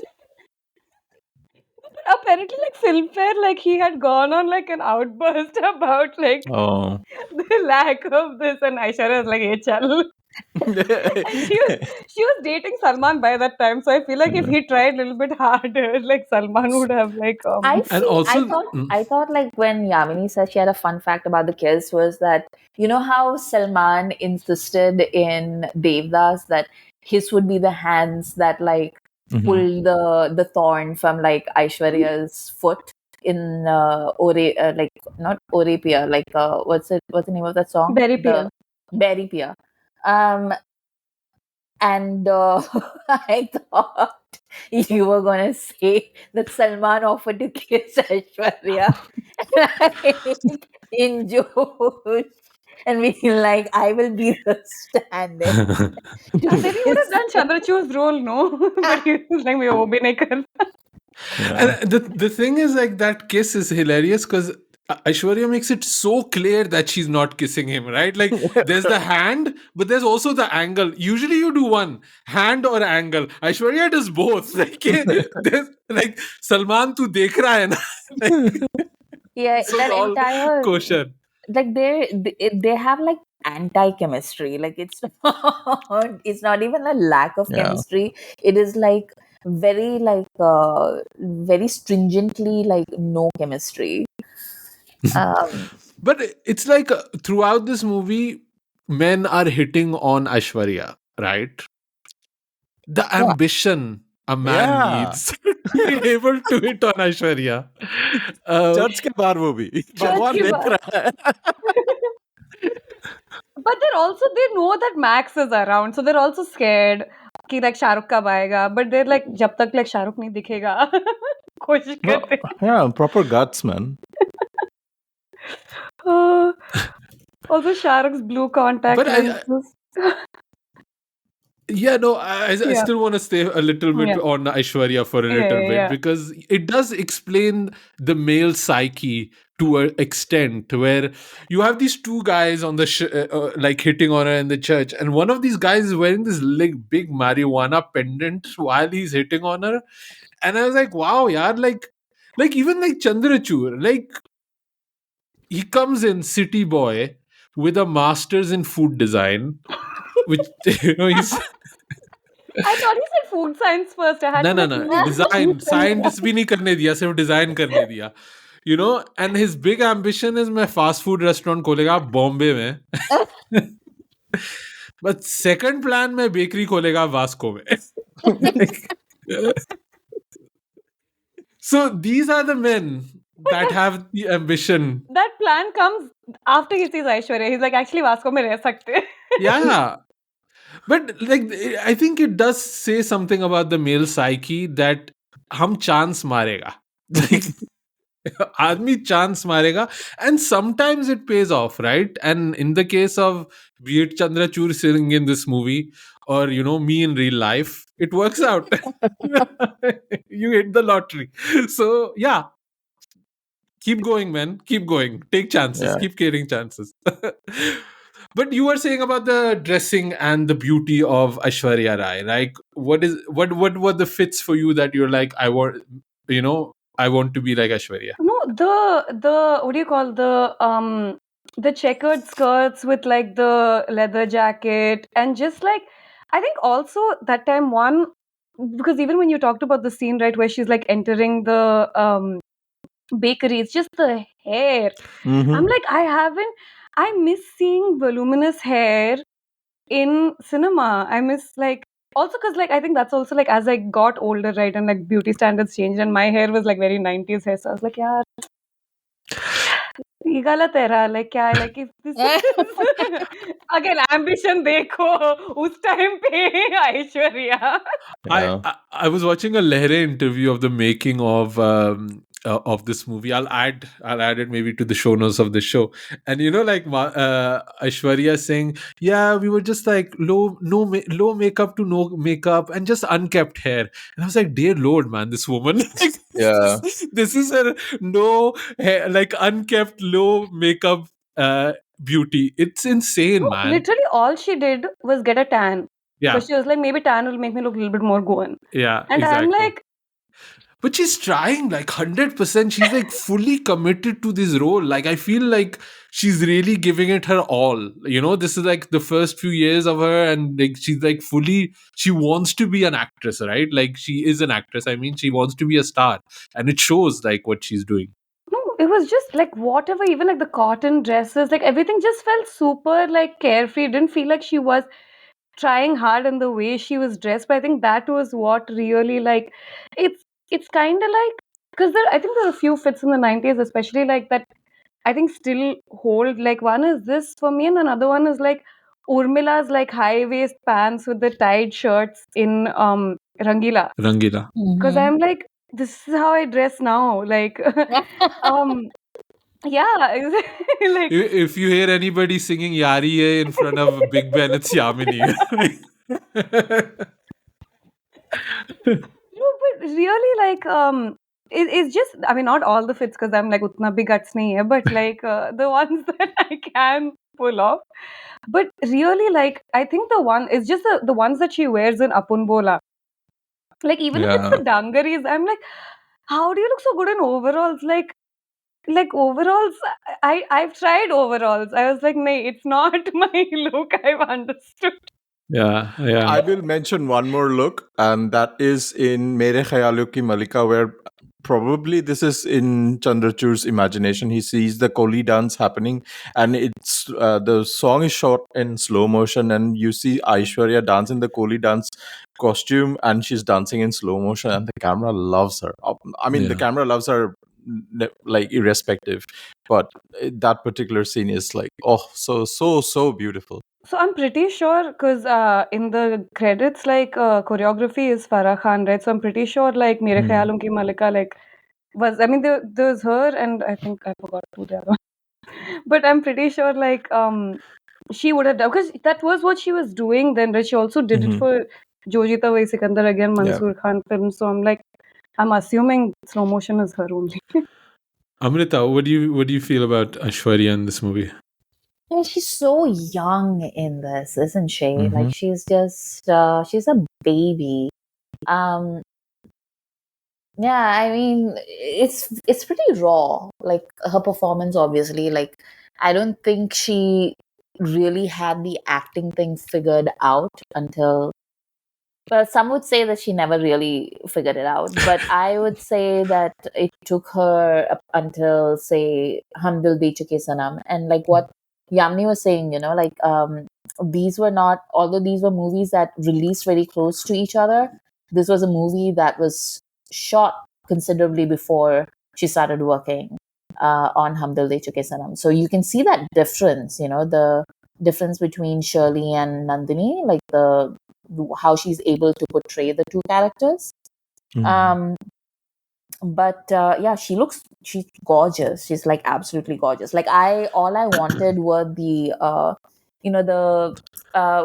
Apparently, like Filmfare, like he had gone on like an outburst about like Oh. the lack of this, and Aishwarya was like, "Hey, chal." And she was dating Salman by that time, so I feel like if he tried a little bit harder, like Salman would have like I And feel also, I thought like when Yamini said she had a fun fact about the kiss was that you know how Salman insisted in Devdas that his would be the hands that like Mhm. pull the thorn from like Aishwarya's foot in like not Orepia, like what's the name of that song? very The pure. Berry Pia. And I thought you were gonna say that Salman offered to kiss Aishwarya in Josh and be like, I will be the stand-in to Then he would kiss. have done Chandrachur's role, no? But he was like, "मैं वो भी नहीं कर." Yeah. and the thing is like that kiss is hilarious because Aishwarya makes it so clear that she's not kissing him, right? Like there's the hand, but there's also the angle. Usually you do one hand or angle. Aishwarya does both. Like there's like Salman tu dekh raha hai na. Like, Yeah, so that it's all entire kosher. like they have like anti-chemistry. Like it's not even a lack of Yeah. chemistry. It is like very very stringently like no chemistry. But it's like throughout this movie, men are hitting on Aishwarya, right? The Yeah. ambition a man Yeah. needs to be able to hit on Aishwarya. Church के बाहर वो भी भगवान के देख बाहर. रहा है. But they're also they know that Max is around, so they're also scared कि like Shahrukh कब आएगा. But they're like जब तक like Shahrukh नहीं दिखेगा कोशिश करते हैं. Yeah, proper guts, man. Also Shahrukh's blue contact But lenses. yeah, no, I Yeah. still want to stay a little bit Yeah. on Aishwarya for a little bit Yeah. because it does explain the male psyche to an extent where you have these two guys on the like hitting on her in the church, and one of these guys is wearing this like big marijuana pendant while he's hitting on her, and I was like, wow, yeah, like even like Chandrachur, like he comes in city boy with a master's in food design, which he's. I thought he said food science first. I had No, to no, like no. Google Design, food science. scientist भी नहीं करने दिया, सिर्फ design करने दिया. And his big ambition is मैं fast food restaurant खोलेगा बॉम्बे में. But second plan में bakery खोलेगा वास्को में. So these are the men that have the ambition. That plan comes after he sees Aishwarya. He's like, actually, Vasco में रह सकते हैं. Yeah. But like I think it does say something about the male psyche that हम chance मारेगा. Like, आदमी chance मारेगा, and sometimes it pays off, right? And in the case of, be it Chandrachur Singh in this movie, or me in real life, it works out. You hit the lottery. So yeah, keep going, man, keep going, take chances, Yeah. keep carrying chances. But you were saying about the dressing and the beauty of Aishwarya Rai. Like, what were the fits for you that you're like, I want to be like Aishwarya? No, the what do you call the checkered skirts with like the leather jacket, and just like I think also that time one, because even when you talked about the scene, right, where she's like entering the bakery, it's just the hair. I'm Mm-hmm. like, I miss seeing voluminous hair in cinema. I miss like also because like I think that's also like as I got older, right, and like beauty standards changed, and my hair was like very 90s hair, so I was like, yeah, ये गलत है रहा, like क्या है, like if this is again ambition देखो उस time पे Aishwarya. I, Yeah. I I was watching a Lehre interview of the making of this movie. I'll add it maybe to the show notes of the show. And like Aishwarya saying, yeah, we were just like low makeup to no makeup and just unkept hair. And I was like, dear Lord, man, this woman, like, Yeah. this is her no hair, like unkept low makeup beauty. It's insane, No, man. literally all she did was get a tan Yeah, because she was like maybe tan will make me look a little bit more goan, yeah, and I'm exactly. like, But she's trying like 100%. She's like fully committed to this role. Like, I feel like she's really giving it her all. This is like the first few years of her, and like she's like fully, she wants to be an actress, right? Like, she is an actress. I mean, she wants to be a star, and it shows like what she's doing. no, it was just like whatever, even like the cotton dresses, like everything just felt super like carefree. Didn't feel like she was trying hard in the way she was dressed, but I think that was what really like it's kind of like because I think there are a few fits in the 90s especially like that I think still hold, like one is this for me and another one is like Urmila's like high waist pants with the tied shirts in Rangila, Rangila. because Mhm. I'm like this is how I dress now, like um yeah, exactly. Like If you hear anybody singing Yari Hai in front of Big Ben, it's Yamini. no, but really, like, it's just, I mean, not all the fits because I'm like, utna big guts nahi hai, but like the ones that I can pull off. But really, like, I think it's just the ones that she wears in Apun Bola. Like, even if it's Yeah. the dungarees, I'm like, how do you look so good in overalls? Like overalls, I've tried overalls. I was like, nay, it's not my look. I've understood. Yeah, yeah. I will mention one more look, and that is in Mere Khayalon Ki Malika, where probably this is in Chandrachur's imagination. He sees the Koli dance happening, and it's the song is shot in slow motion, and you see Aishwarya dance in the Koli dance costume, and she's dancing in slow motion, and the camera loves her. I mean, the Yeah. camera loves her, like irrespective, but that particular scene is like, oh, so beautiful. So I'm pretty sure because in the credits, like choreography is Farah Khan, right? So I'm pretty sure like Mere Hmm. Khayalon Ki Malika like was, I mean there was her and I think I forgot who the other one. But I'm pretty sure like she would have done because that was what she was doing then, right? She also did it Mhm. for Jo Jeeta Wahi Sikandar again, Yeah. Mansoor Khan film. So I'm assuming slow motion is her only. Amrita, what do you feel about Aishwarya in this movie? I mean, she's so young in this, isn't she? Mhm. Like she's just she's a baby. Um, yeah, I mean, it's pretty raw. Like her performance, obviously. Like I don't think she really had the acting thing figured out until. Well, some would say that she never really figured it out, but I would say that it took her up until, say, Hum Dil De Chuke Sanam. And like what Yamni was saying, like these were not, although these were movies that released very close to each other, this was a movie that was shot considerably before she started working on Hum Dil De Chuke Sanam. So you can see that difference, the difference between Shirley and Nandini, like the how she's able to portray the two characters. Mhm. Um, but yeah, she's gorgeous. She's like absolutely gorgeous. Like all I wanted were the the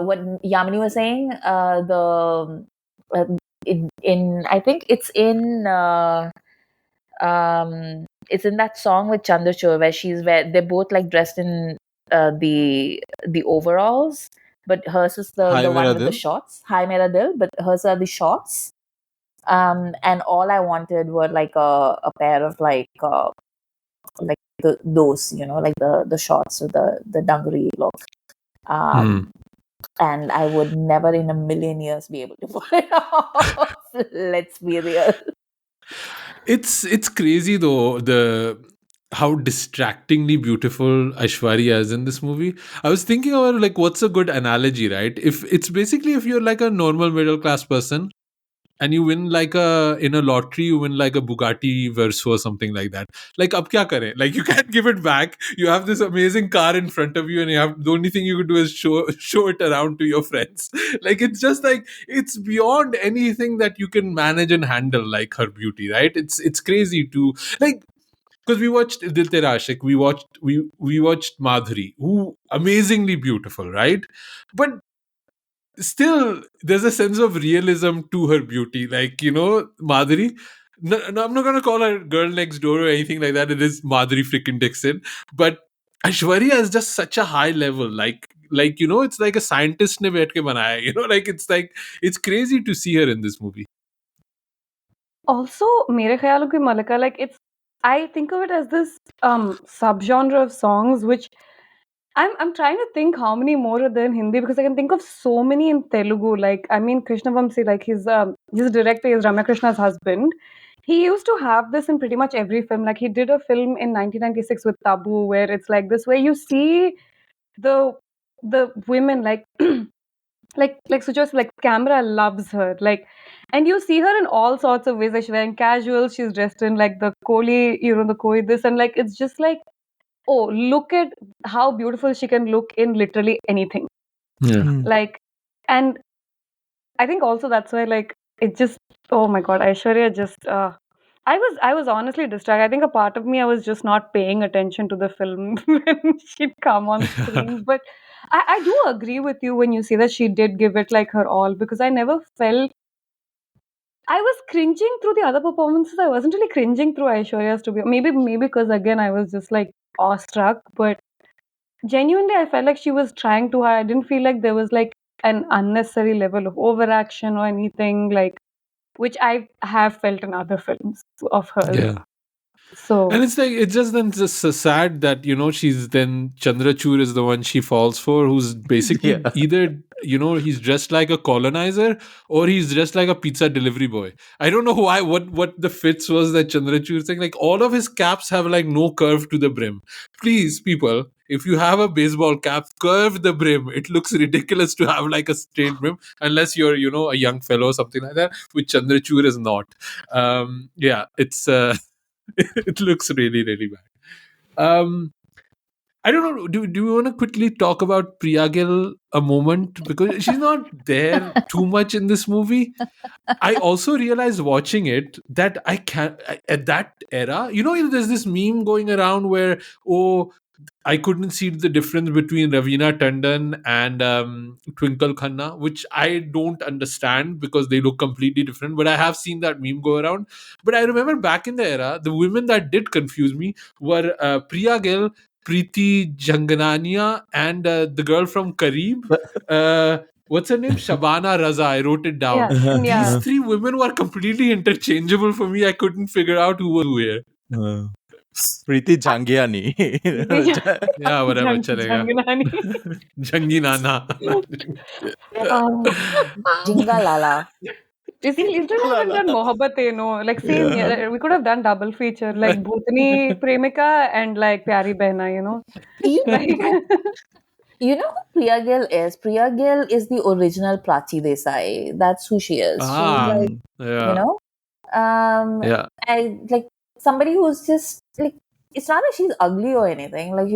what Yamini was saying, the uh, in I think it's in that song with Chandrachur where they're both like dressed in the overalls, but hers is the Hi, one Mera with the Dil. shorts. Hi Mera Dil, but hers are the shorts. And all I wanted were like a pair of like those, like the shorts with the dungaree look. Hmm. And I would never in a million years be able to pull it off. Let's be real. It's crazy though, the how distractingly beautiful Aishwarya is in this movie. I was thinking about like what's a good analogy, right? If it's basically if you're like a normal middle class person and you win like in a lottery, you win like a Bugatti Verso or something like that. Like ab kya kare? Like you can't give it back. You have this amazing car in front of you, and you have the only thing you could do is show it around to your friends. Like it's just like it's beyond anything that you can manage and handle. Like her beauty, right? It's crazy to like because we watched Dil Tera Aashik, we watched Madhuri, who amazingly beautiful, right? But still there's a sense of realism to her beauty, like Madhuri. No, I'm not gonna call her girl next door or anything like that. It is Madhuri freaking Dixon, but Aishwarya is just such a high level, like it's like a scientist ne baith ke banaya, like it's crazy to see her in this movie. Also, mere khayal ki Malika, like I think of it as this subgenre of songs which I'm trying to think how many more are there in Hindi, because I can think of so many in Telugu. Like, I mean, Krishna Vamsi, like his director is Ramakrishna's husband. He used to have this in pretty much every film. Like he did a film in 1996 with Tabu, where it's like this, where you see the women like Sujo's like camera loves her, like, and you see her in all sorts of ways. Like she's wearing casual, she's dressed in like the koli, the koi this, and like it's just like, oh, look at how beautiful she can look in literally anything. Yeah. Hmm. Like, and I think also that's why like it just, oh my god, Aishwarya just I was honestly distracted. I think a part of me, I was just not paying attention to the film when she'd come on screen. But I do agree with you when you say that she did give it like her all, because I never felt I was cringing through the other performances. I wasn't really cringing through Aishwarya's, to be maybe because again I was just like awestruck, but genuinely I felt like she was trying too hard. I didn't feel like there was like an unnecessary level of overaction or anything, like, which I have felt in other films of hers. Yeah. And So it's like it's just then just so sad that she's then Chandrachur is the one she falls for, who's Yeah. basically either he's dressed like a colonizer or he's dressed like a pizza delivery boy. I don't know why what the fits was that Chandrachur thing. Like all of his caps have like no curve to the brim. Please, people, if you have a baseball cap, curve the brim. It looks ridiculous to have like a straight brim unless you're a young fellow or something like that, which Chandrachur is not. Yeah, it's. It looks really, really bad. I don't know. Do we want to quickly talk about Priya Gill a moment, because she's not there too much in this movie? I also realized watching it that at that era, there's this meme going around where, oh, I couldn't see the difference between Ravina Tandon and Twinkle Khanna, which I don't understand because they look completely different. But I have seen that meme go around. But I remember back in the era, the women that did confuse me were Priya Gill, Preeti Janganania, and the girl from Kareeb. What's her name? Shabana Raza. I wrote it down. yeah, These yeah. three women were completely interchangeable for me. I couldn't figure out who was who here. Uh, Preeti Jangiani. Yeah, whatever. Chalega. Janganani. Jangi Nana. um, Jinga Lala. you see, instead of having done Mohabbatein, no, like same Yeah. year, we could have done double feature, like Bhutani Premika and like Pyari Behna, You like you know who Priya Gill is? Priya Gill is the original Prachi Desai. That's who she is. She's Ah, like, Mm. you yeah, know, yeah, I like somebody who's just like, it's not that she's ugly or anything. Like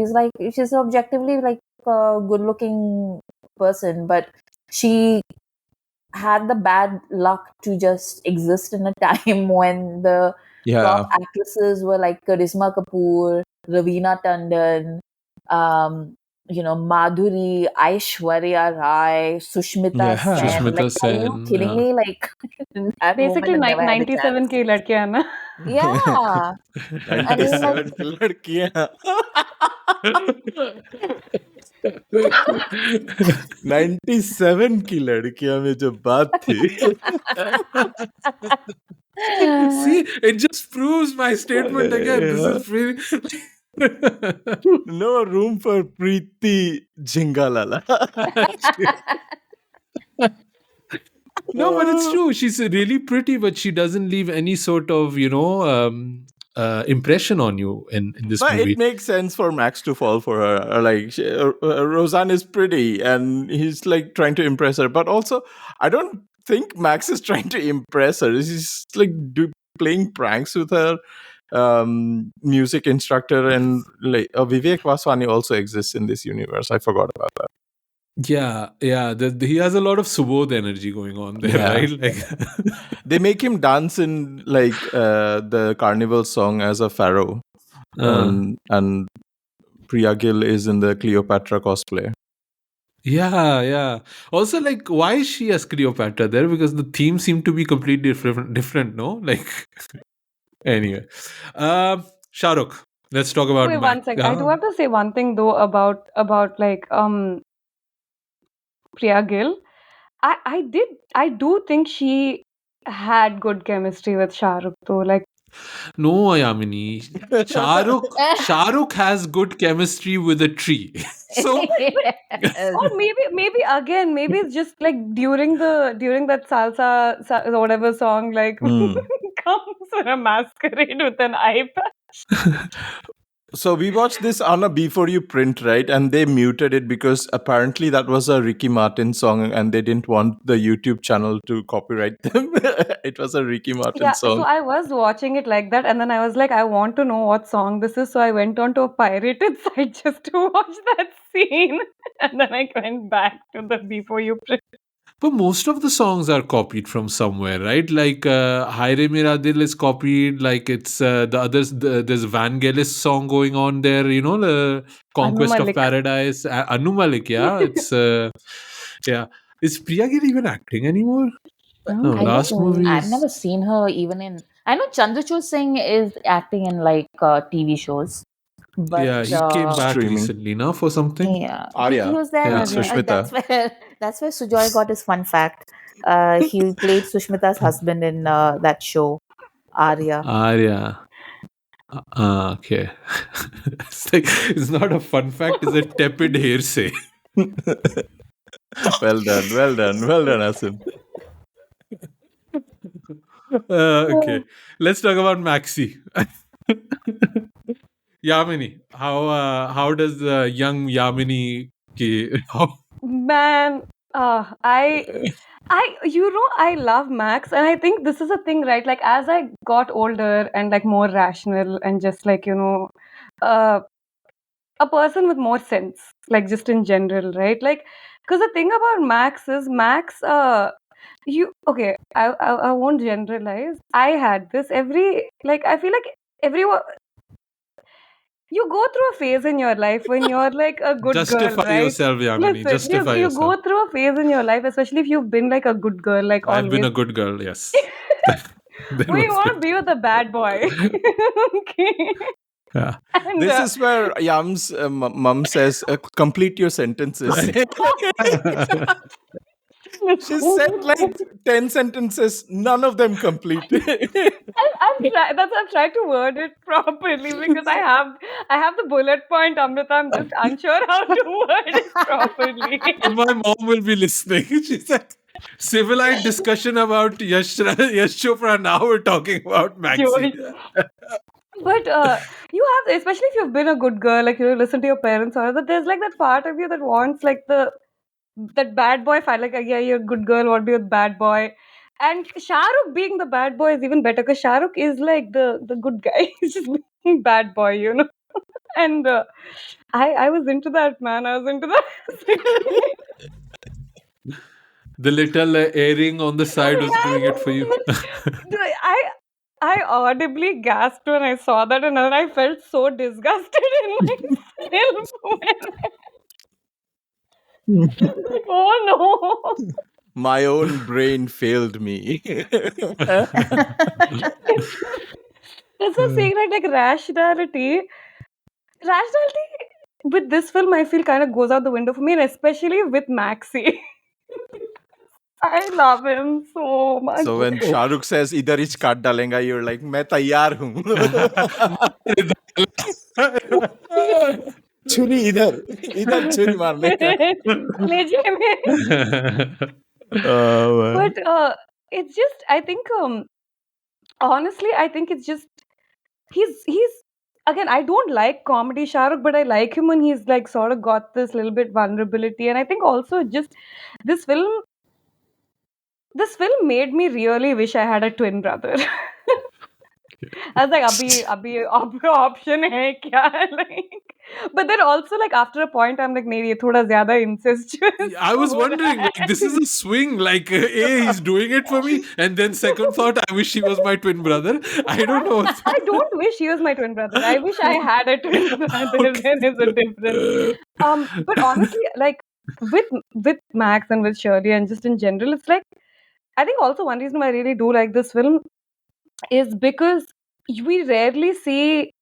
she's objectively like a good looking person, but she had the bad luck to just exist in a time when the Top Yeah, actresses were like Karisma Kapoor, Raveena Tandon, um, Madhuri, Aishwarya Rai, Sushmita yeah. Sen. Like, Sushmita are you Sen. kidding me? Like, that woman Basically, had never had a 97 chance. की लड़कियां ना. Yeah. I mean, like, 97 की लड़कियां. 97 की लड़कियां में जो बात थी. See, it just proves my statement again. This Yeah. is really. No room for Preeti Jhingalala. No, but it's true. She's really pretty, but she doesn't leave any sort of, impression on you in this But it movie. makes sense for Max to fall for her. Like, Roseanne is pretty and he's like trying to impress her. But also, I don't think Max is trying to impress her. He's like playing pranks with her. Music instructor, and like Vivek Vaswani also exists in this universe. I forgot about that. Yeah, yeah. He has a lot of Subodh energy going on there, Yeah. right? Like, They make him dance in like the carnival song as a pharaoh, uh, and Priya Gill is in the Cleopatra cosplay. yeah, yeah. Also, like, why is she as Cleopatra there? Because the theme seemed to be completely different, no? Like, anyway. Shahrukh, let's talk about Wait one Mac. sec. I do have to say one thing though about like Priya Gill. I do think she had good chemistry with Shahrukh though. Like, No, Ayamini. Shahrukh has good chemistry with a tree. So, or maybe again, maybe it's just like during that salsa whatever song, like Hmm. comes for a masquerade with an eye patch. So we watched this on a Before You Print, right? And they muted it because apparently that was a Ricky Martin song and they didn't want the YouTube channel to copyright them. It was a Ricky Martin Yeah, so song. I was watching it like that, and then I was like, I want to know what song this is. So I went on to a pirated site just to watch that scene. And then I went back to the Before You Print. but most of the songs are copied from somewhere, right? Like, Haire Mera Dil is copied. Like, it's the others. There's Vangelis song going on there. The Anu Conquest of Malik. Paradise. Anu Malik, yeah. It's yeah. Is Priya Gill even acting anymore? I don't No, I think don't. last so. movie I've is never seen her even in. I know Chandrachur Singh is acting in like TV shows, but yeah. He came back Streaming. recently now for something. yeah, he Arya was there. Yeah, with yeah. Sushmita. That's where Sujoy got his fun fact. He played Sushmita's husband in that show, Arya. Arya. Okay. It's not a fun fact, it's a tepid hearsay. Well done, well done, well done, Asim. Okay. Let's talk about Maxi. Yamini. How does young Yamini how Man, I love Max, and I think this is a thing, right? Like, as I got older and like more rational and just like, uh, a person with more sense, like just in general, right? Like, because the thing about Max is Max, okay, I won't generalize. I had this I feel like everyone, you go through a phase in your life when you're like a good girl, justify right? yourself, Yamini? Listen, you Justify you yourself. go through a phase in your life, especially if you've been like a good girl, like I've been always. a good girl, yes. Then Well, you what's want to that? be with a bad boy. Okay. Yeah. And This is where Yam's mum says, complete your sentences. She said like 10 sentences, none of them completed. I'm trying to word it properly because I have the bullet point, Amrita. I'm just unsure how to word it properly. My mom will be listening. She said, civilized discussion about Yash Chopra. Now we're talking about Maxi. Joy. But you have, especially if you've been a good girl, like listen to your parents, or but there's like that part of you that wants like that bad boy fight. Like, yeah, you're a good girl, want to be with bad boy. And Shahrukh being the bad boy is even better because Shahrukh is like the good guy. He's just being bad boy. And I was into that, man. I was into that. The little airing on the side was doing it for you. I I audibly gasped when I saw that, and then I felt so disgusted in myself. Like, oh no. My own brain failed me. That's what I'm saying, right? Like rationality with this film, I feel kind of goes out the window for me, and especially with Maxi. I love him so much. So when Shahrukh says "idhar ich kaat dalenga," you're like, "मैं तैयार हूँ." छुरी इधर इधर छुरी मारने का. लीजिए में. Oh, man. But it's just, I think, honestly, I think it's just he's again. I don't like comedy Shahrukh, but I like him when he's like sort of got this little bit vulnerability, and I think also just this film. This film made me really wish I had a twin brother. I was like, abhi option hai kya? Like, but then also like after a point, I'm like, nahi, ye thoda zyada incestuous. I was ho wondering, raha like, this hai. is a swing. Like, A, he's doing it for me, and then second thought, I wish he was my twin brother. I don't know. I don't wish he was my twin brother. I wish I had a twin brother. Okay. There is a difference. But honestly, like with Max and with Shirley and just in general, it's like I think also one reason why I really do like this film is because we rarely see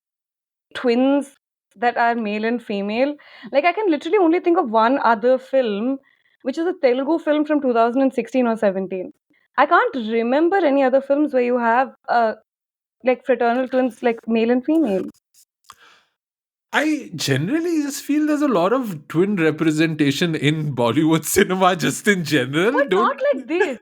twins that are male and female. Like I can literally only think of one other film, which is a Telugu film from 2016 or 17. I can't remember any other films where you have like fraternal twins, like male and female. I generally just feel there's a lot of twin representation in Bollywood cinema, just in general. But Don't. not like this.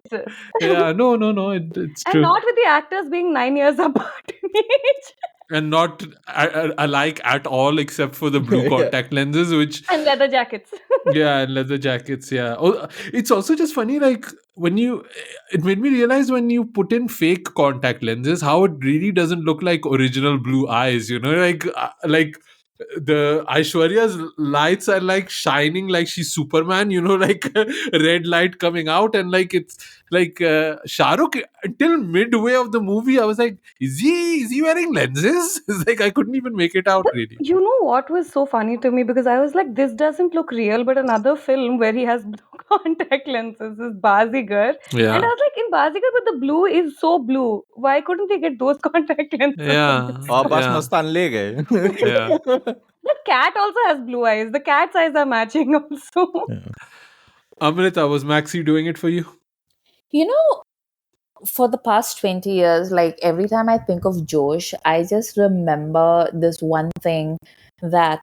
Yeah, no, it's And true. not with the actors being 9 years apart in age. And not alike at all, except for the blue Yeah. contact lenses, which And leather jackets. yeah, and leather jackets. Yeah. Oh, it's also just funny, like when you, it made me realize when you put in fake contact lenses, how it really doesn't look like original blue eyes. You know, like the Aishwarya's lights are like shining like she's Superman. You know, like red light coming out, and like it's like Shahrukh until midway of the movie, I was like, is he wearing lenses? It's like I couldn't even make it out But really. you know what was so funny to me? Because I was like, this doesn't look real, but another film where he has blue contact lenses is Bazigar. And I Yeah. was like, in Bazigar, but the blue is so blue. Why couldn't they get those contact lenses in Yeah. this Abbas Yeah. Mastan le gaye. Yeah. The cat also has blue eyes. The cat's eyes are matching also. Amrita, was Maxi doing it for you? You know, for the past 20 years, like every time I think of Josh, I just remember this one thing that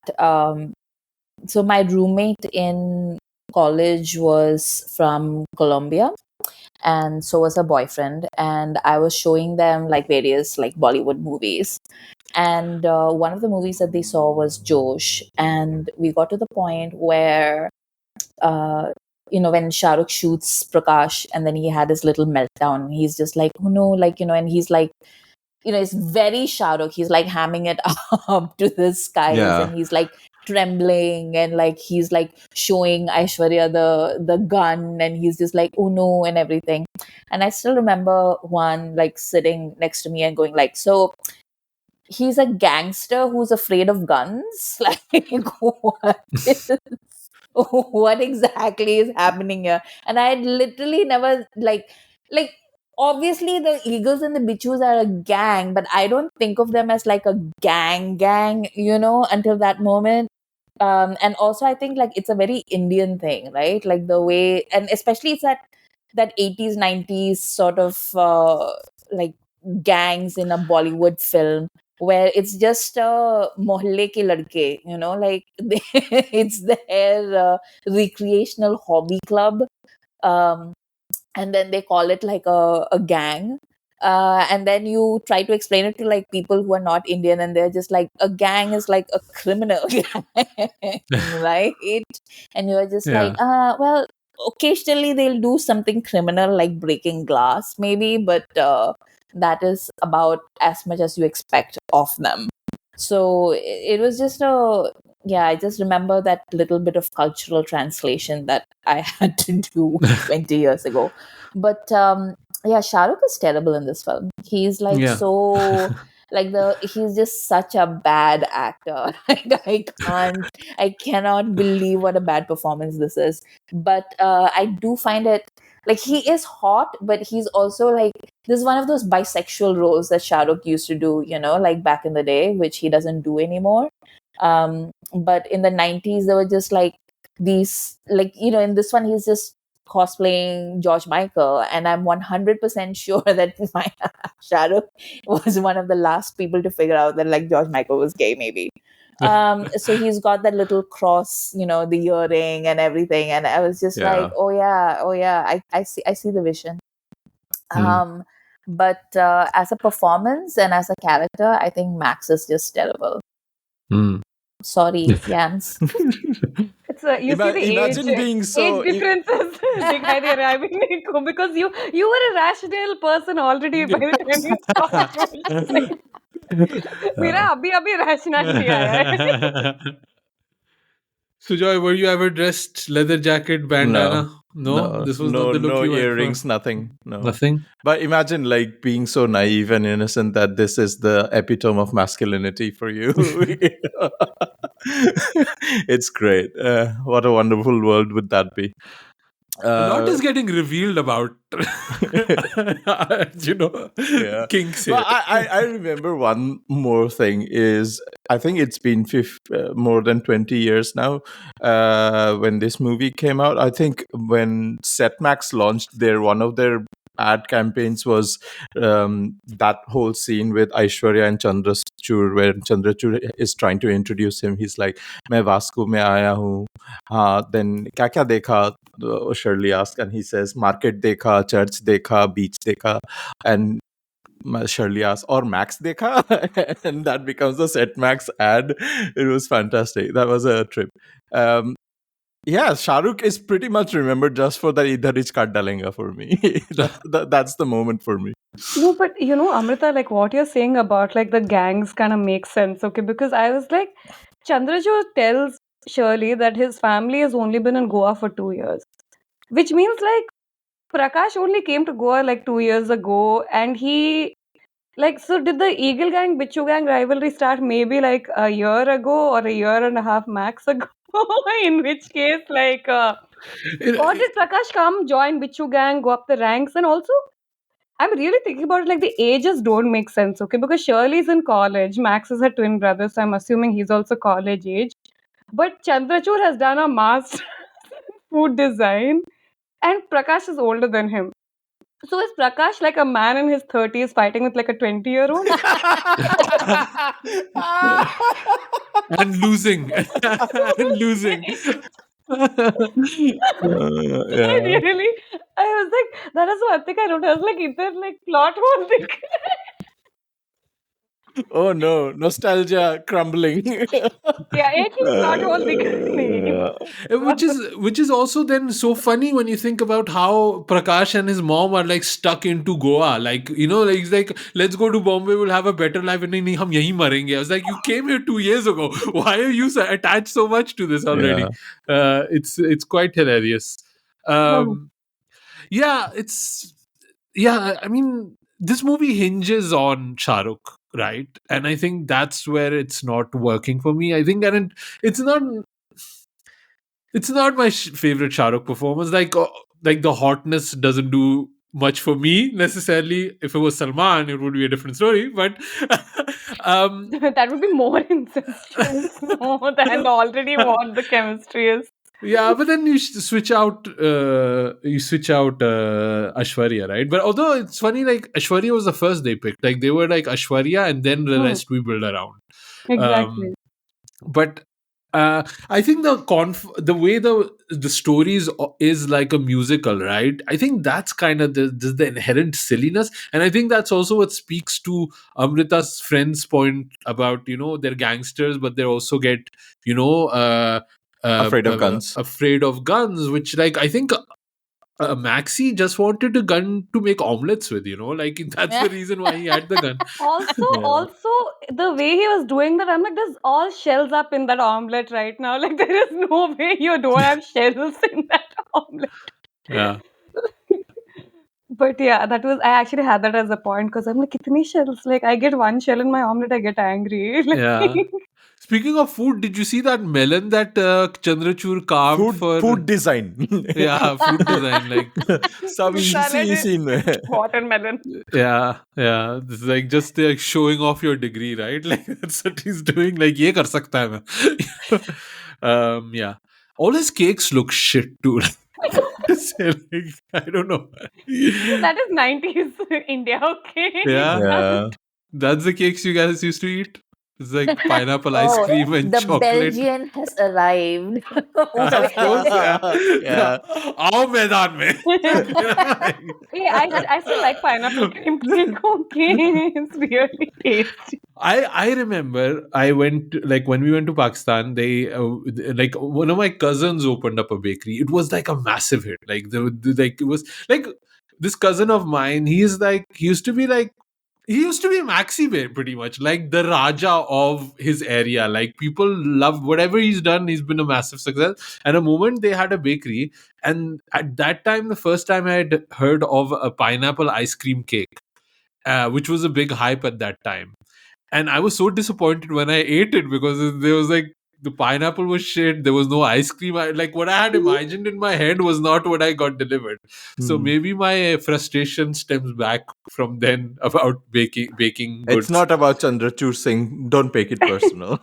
so my roommate in college was from Colombia, and so was her boyfriend, and I was showing them like various like Bollywood movies, and one of the movies that they saw was Josh, and we got to the point where when Shahrukh shoots Prakash and then he had his little meltdown, he's just like, oh no, like, and he's like, it's very Shahrukh. He's like hamming it up to the skies, Yeah. and he's like trembling, and like he's like showing Aishwarya the gun, and he's just like, oh no, and everything. And I still remember one like sitting next to me and going like, so he's a gangster who's afraid of guns? Like, what exactly is happening here? And I had literally never like obviously the Eagles and the Bichus are a gang, but I don't think of them as like a gang, until that moment. And also I think like it's a very Indian thing, right? Like the way, and especially it's that 80s 90s sort of like gangs in a Bollywood film where it's just mohalle ke ladke, like it's their recreational hobby club, um, and then they call it like a gang. And then you try to explain it to like people who are not Indian, and they're just like, a gang is like a criminal gang, right? And you're just Yeah. like, well, occasionally they'll do something criminal like breaking glass, maybe, but that is about as much as you expect of them. So it was just I just remember that little bit of cultural translation that I had to do 20 years ago. But Yeah, Shahrukh is terrible in this film. He's like Yeah. so like the he's just such a bad actor. Like I cannot believe what a bad performance this is. But I do find it like he is hot, but he's also like this is one of those bisexual roles that Shahrukh used to do, like back in the day, which he doesn't do anymore. But in the 90s there were just like these like in this one he's just cosplaying George Michael, and I'm 100% sure that my Shahrukh was one of the last people to figure out that like George Michael was gay, maybe. So he's got that little cross, the earring and everything, and I was just like, Yeah. oh yeah, I see the vision. Hmm. Um, but as a performance and as a character, I think Max is just terrible. Hmm. Sorry, Yams. It's you see the Imagine being age so. differences दिखाई दे रहा है अभी मेरे को because you were a rational person already by the time you started. मेरा अभी अभी rationality आया है. Sujoy, were you ever dressed leather jacket, No, bandana? No, no, this was not no, the look no you went for. earrings, nothing. No. Nothing. But imagine like being so naive and innocent that this is the epitome of masculinity for you. It's great. What a wonderful world would that be? A lot Uh, is getting revealed about, yeah. kinks Well, here. I remember one more thing is I think it's been more than 20 years now when this movie came out. I think when Setmax launched one of their ad campaigns was that whole scene with Aishwarya and Chandrachur where Chandrachur is trying to introduce him. He's like, मैं Vasco में आया हूँ. Then क्या क्या देखा? Shirley asked, and he says, market dekha, church dekha, beach dekha, and Shirley asks, or Max dekha, and that becomes the Set Max ad. It was fantastic. That was a trip. Um, yeah, Shahrukh is pretty much remembered just for the Idhar Ich Kat Dalenga for me. That's the moment for me. No, but Amrita, like what you're saying about like the gangs kind of makes sense, okay? Because I was like, Chandrachur tells Shirley that his family has only been in Goa for 2 years, which means like Prakash only came to Goa like 2 years ago, and he like so did the Eagle Gang Bichu Gang rivalry start maybe like a year ago or a year and a half max ago? In which case, like, or It- did Prakash come join Bichu Gang, go up the ranks, and also I'm really thinking about it, like the ages don't make sense, okay? Because Shirley's in college, Max is her twin brother, so I'm assuming he's also college age. But Chandrachur has done a master's in food design, and Prakash is older than him. So is Prakash like a man in his 30s fighting with like a 20-year-old? and losing. And losing. Yeah. Really? I was like, that is one thing I don't. I was like, either like plot hole thing. Oh no, nostalgia crumbling. Yeah, एक ही plot hole दिख नहीं. Which is also then so funny when you think about how Prakash and his mom are like stuck into Goa. Like, like he's like, let's go to Bombay, we'll have a better life. And nahi, hum yahi marenge. I was like, you came here 2 years ago. Why are you attached so much to this already? Yeah. It's quite hilarious. Um, yeah, I mean, this movie hinges on Shahrukh, right? And I think that's where it's not working for me. I think, and it's not my favorite Shahrukh performance. Like the hotness doesn't do much for me necessarily. If it was Salman, it would be a different story. But um, That would be more incestuous more than already what the chemistry is. yeah, but then you switch out. You switch out Aishwarya, right? But although it's funny, like Aishwarya was the first they picked. Like they were like Aishwarya, and then the Hmm, rest we build around. exactly. Um, but I think the way the stories is like a musical, right? I think that's kind of the inherent silliness, and I think that's also what speaks to Amrita's friend's point about they're gangsters, but they also get you know uh, Afraid of guns. afraid of guns, which like I think. Maxi just wanted a gun to make omelets with, like that's the reason why he had the gun. Also, Yeah. also the way he was doing that, I'm like, there's all shells up in that omelette right now. Like, there is no way you don't have shells in that omelette. Yeah. But yeah, that was I actually had that as a point because I'm like, kitni shells? Like I get one shell in my omelette, I get angry. Like, Yeah. Speaking of food, did you see that melon that Chandrachur carved food for? design. Yeah, food design. Like, सब salad इसी is scene में. watermelon. yeah. It's like just like showing off your degree, right? Like that's what he's doing. Like, ये कर सकता है मैं. Yeah. All his cakes look shit too. Like, I don't know. That is 90s India, okay? Yeah, Yeah. that's the cakes you guys used to eat. It's like pineapple ice Oh, cream and the chocolate. Belgian has arrived. Of course, yeah. Yeah. आओ मैदान में. Yeah, I still like pineapple cream cake, okay? It's really tasty. I remember I went like when we went to Pakistan, they like one of my cousins opened up a bakery. It was like a massive hit. Like like it was like this cousin of mine. He used to be Maxi Bear pretty much, like the Raja of his area. Like people love whatever he's done. He's been a massive success. And a moment they had a bakery, and at that time, the first time I had heard of a pineapple ice cream cake, which was a big hype at that time. And I was so disappointed when I ate it because there was like the pineapple was shit. There was no ice cream. Like what I had imagined in my head was not what I got delivered. So maybe my frustration stems back from then about baking goods. It's not about Chandrachur Singh. Don't take it personal.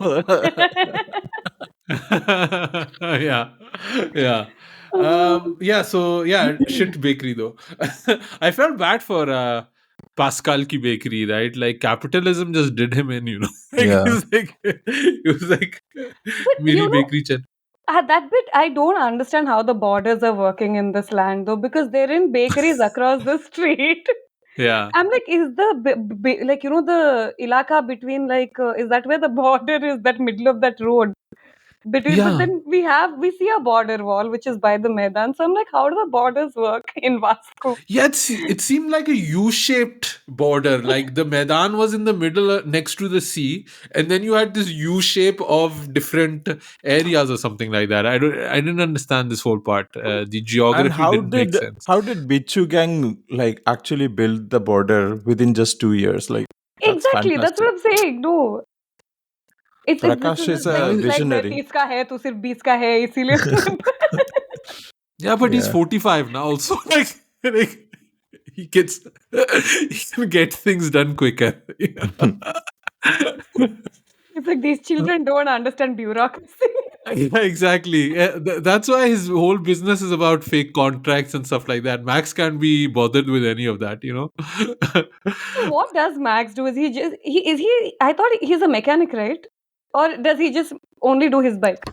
yeah. So yeah, shit bakery though. I felt bad for Pascal ki bakery, right? Like capitalism just did him in, you know. Like, Yeah. he was like mini you know- bakery chain. At that bit, I don't understand how the borders are working in this land though, because they're in bakeries across the street. Yeah. I'm like, is the like the ilaka between is that where the border is? That middle of that road between? Yeah. But then we see a border wall which is by the Maidan. So I'm like, how do the borders work in Vasco? Yeah, it seemed like a U-shaped border. Like the Maidan was in the middle next to the sea, and then you had this U shape of different areas or something like that. I didn't understand this whole part. The geography And how didn't make did sense. Bichu gang like actually build the border within just 2 years? Like that's Exactly, that's what fantastic. I'm saying. No, it's like this Prakash is a like visionary. 30 का है तो सिर्फ 20 का है इसीलिए. Yeah, but he's Yeah. 45 now also. Like he gets he can get things done quicker. It's like these children don't understand bureaucracy. Yeah, exactly. That's why his whole business is about fake contracts and stuff like that. Max can't be bothered with any of that, you know. What does Max do? Is he? I thought he's a mechanic, right? Or does he just only do his bike?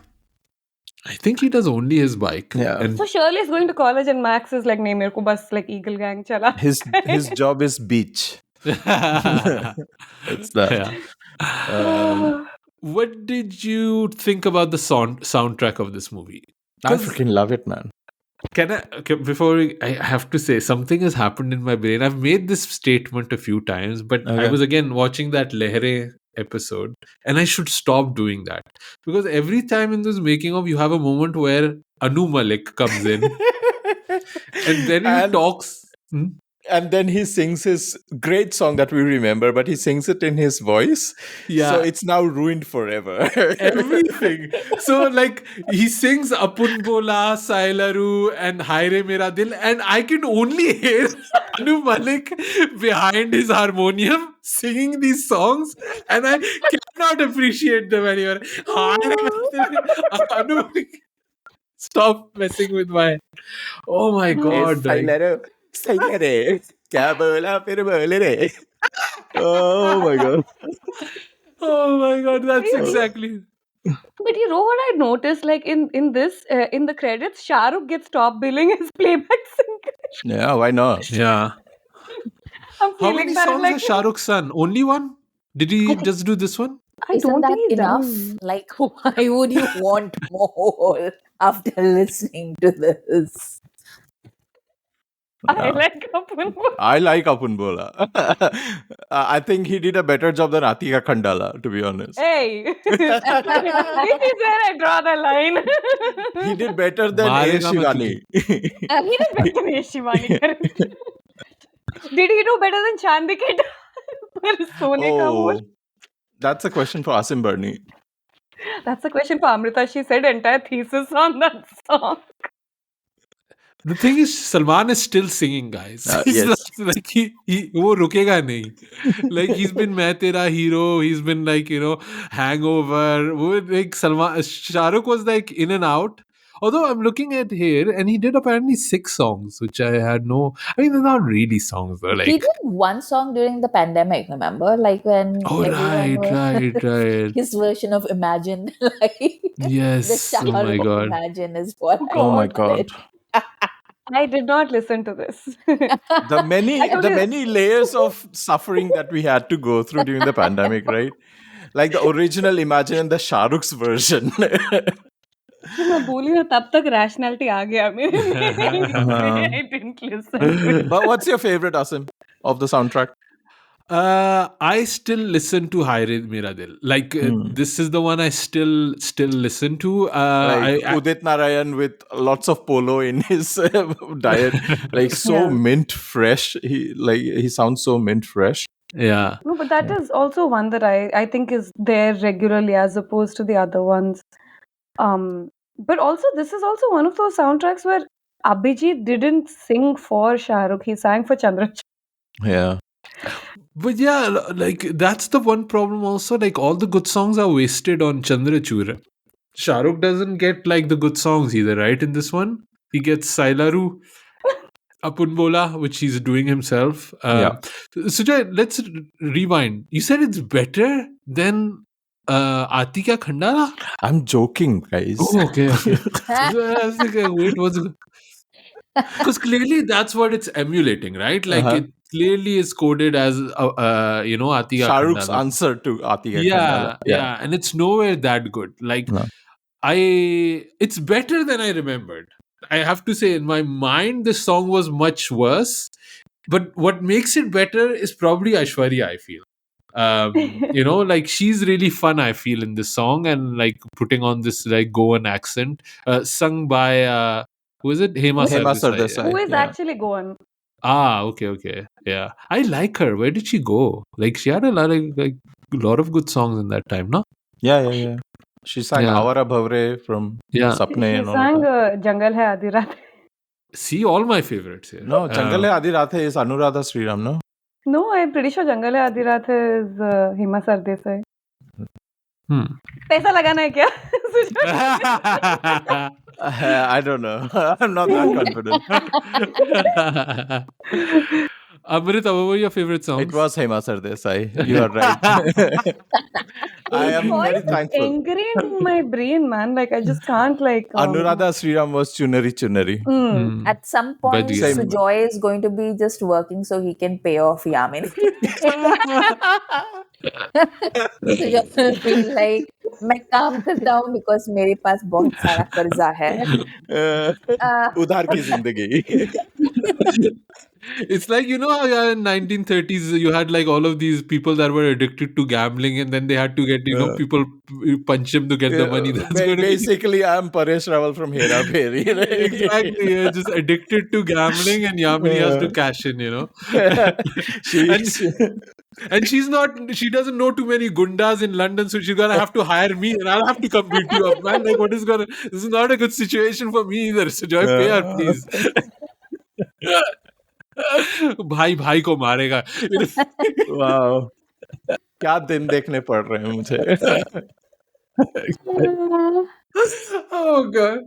I think he does only his bike. Yeah. And So Shirley is going to college and Max is like, "Nee, mere ko bas like Eagle Gang chala." His job is beach. It's that. Yeah. What did you think about the soundtrack of this movie? I freaking love it, man. I have to say something has happened in my brain. I've made this statement a few times, but I Okay. was again watching that Lehre episode, and I should stop doing that because every time in this making of, you have a moment where Anu Malik comes in, and then he And- talks. And then he sings his great song that we remember, but he sings it in his voice. Yeah. So it's now ruined forever. Everything. So like he sings Apun Bola, Sailaru and Haire Mera Dil, and I can only hear Anu Malik behind his harmonium singing these songs, and I cannot appreciate them anymore. Haire Mera Dil, Anu Malik. Stop messing with my. Oh my god. like- क्या बोला फिर बोले रे. Oh my god. Oh my god, that's exactly. But you know what I noticed? Like in this in the credits, Shahrukh gets top billing as playback singer. Yeah, why not? Yeah. I'm How feeling many that songs like has Shahrukh son? Only one? Did he just do this one? I Isn't don't that think he enough? does. Like, why would you want more after listening to this? I like Kapoor. I like Apun Bola. I think he did a better job than Atika Khandala, to be honest. Hey, this is where I draw the line. He did better than A. Marega Shivani. He did better than Shivani. Did he do better than Chandi Ke for Sone Ka Moor? Oh, that's a question for Asim Bernie. That's a question for Amrita. She said entire thesis on that song. The thing is, Salman is still singing, guys. He's Yes. not like he वो रुकेगा नहीं. Like he's been मैं तेरा hero. He's been like Hangover. वो like Salman Shahrukh was like in and out. Although I'm looking at here, and he did apparently 6 songs, which I had no. I mean, they're not really songs, though. He Like, did one song during the pandemic, remember? Like when oh everyone was right. his version of Imagine, like the Yes. Oh Shah my Rukh god. Imagine is what I Oh my call it. God. I did not listen to this. The many layers of suffering that we had to go through during the pandemic, right? Like the original Imagine and the Shahrukh's version. जब मैं बोली ना तब तक rationality आ गया मेरे में. I didn't listen to it. But what's your favorite, Asim, of the soundtrack? I still listen to Hi Re Mera Dil. Like this is the one I still listen to. Like I Udit Narayan with lots of polo in his diet, like so mint fresh. He sounds so mint fresh. yeah. No, but that is also one that I think is there regularly as opposed to the other ones. But also this is also one of those soundtracks where Abhijit didn't sing for Shahrukh, he sang for Chandrachur. Yeah. But yeah, like that's the one problem also. Like all the good songs are wasted on Chandrachur. Shahrukh doesn't get like the good songs either, right? In this one, he gets Sailaru, Apun Bola, which he's doing himself. Yeah. Sujay, let's rewind. You said it's better than Atika Khandaan? I'm joking, guys. Oh, okay. I was like, wait, what's because clearly that's what it's emulating, right? Like it clearly is coded as Atika Shahrukh's Khandaan. answer to Atika Yeah, Khandaan. and it's nowhere that good. Like No. it's better than I remembered. I have to say, in my mind, this song was much worse. But what makes it better is probably Aishwarya, I feel. Like she's really fun, I feel, in this song, and like putting on this like Goan accent, sung by who is it? Hema Hema Sardesai. Sardesai. Who is Yeah. actually Goan? Okay. Yeah. I like her. Where did she go? Like she had a lot of good songs in that time, no? Yeah. She sang Yeah. Avara Bhavre from Sapne She and all sang of that. Jangal Hai Aadhi Raat. See, all my favorites here. No, Jangal Hai Aadhi Raat Hai is Anuradha Sriram, no? No, I'm pretty sure Jangal Hai Aadhi Raat Hai is Hema Sardesai. पैसा लगाना है क्या? I don't know. I'm not that confident. Amrita, what were your favorite songs? It was Hema Sardesai. You are right. I am very thankful. Ingrained in my brain, man. Like I just can't like. Anuradha Sriram was Chunari. At some point, But yeah. Sujoy is going to be just working so he can pay off Yamini. Sujoy will be like, मैं काम करता हूँ because मेरे पास बहुत सारा कर्जा है. उधार की जिंदगी. It's like, in 1930s, you had like all of these people that were addicted to gambling, and then they had to get, people punch them to get the money. That's going to Basically, I'm Paresh Rawal from Hera Pheri. Exactly, yeah, just addicted to gambling, and Yamini has to cash in, And she doesn't know too many gundas in London, so she's gonna have to hire me, and I'll have to come beat you up, man. Like, this is not a good situation for me either. So Joy, pay her, please. भाई को मारेगा. Wow. क्या दिन देखने पड़ रहे हैं मुझे. Oh God,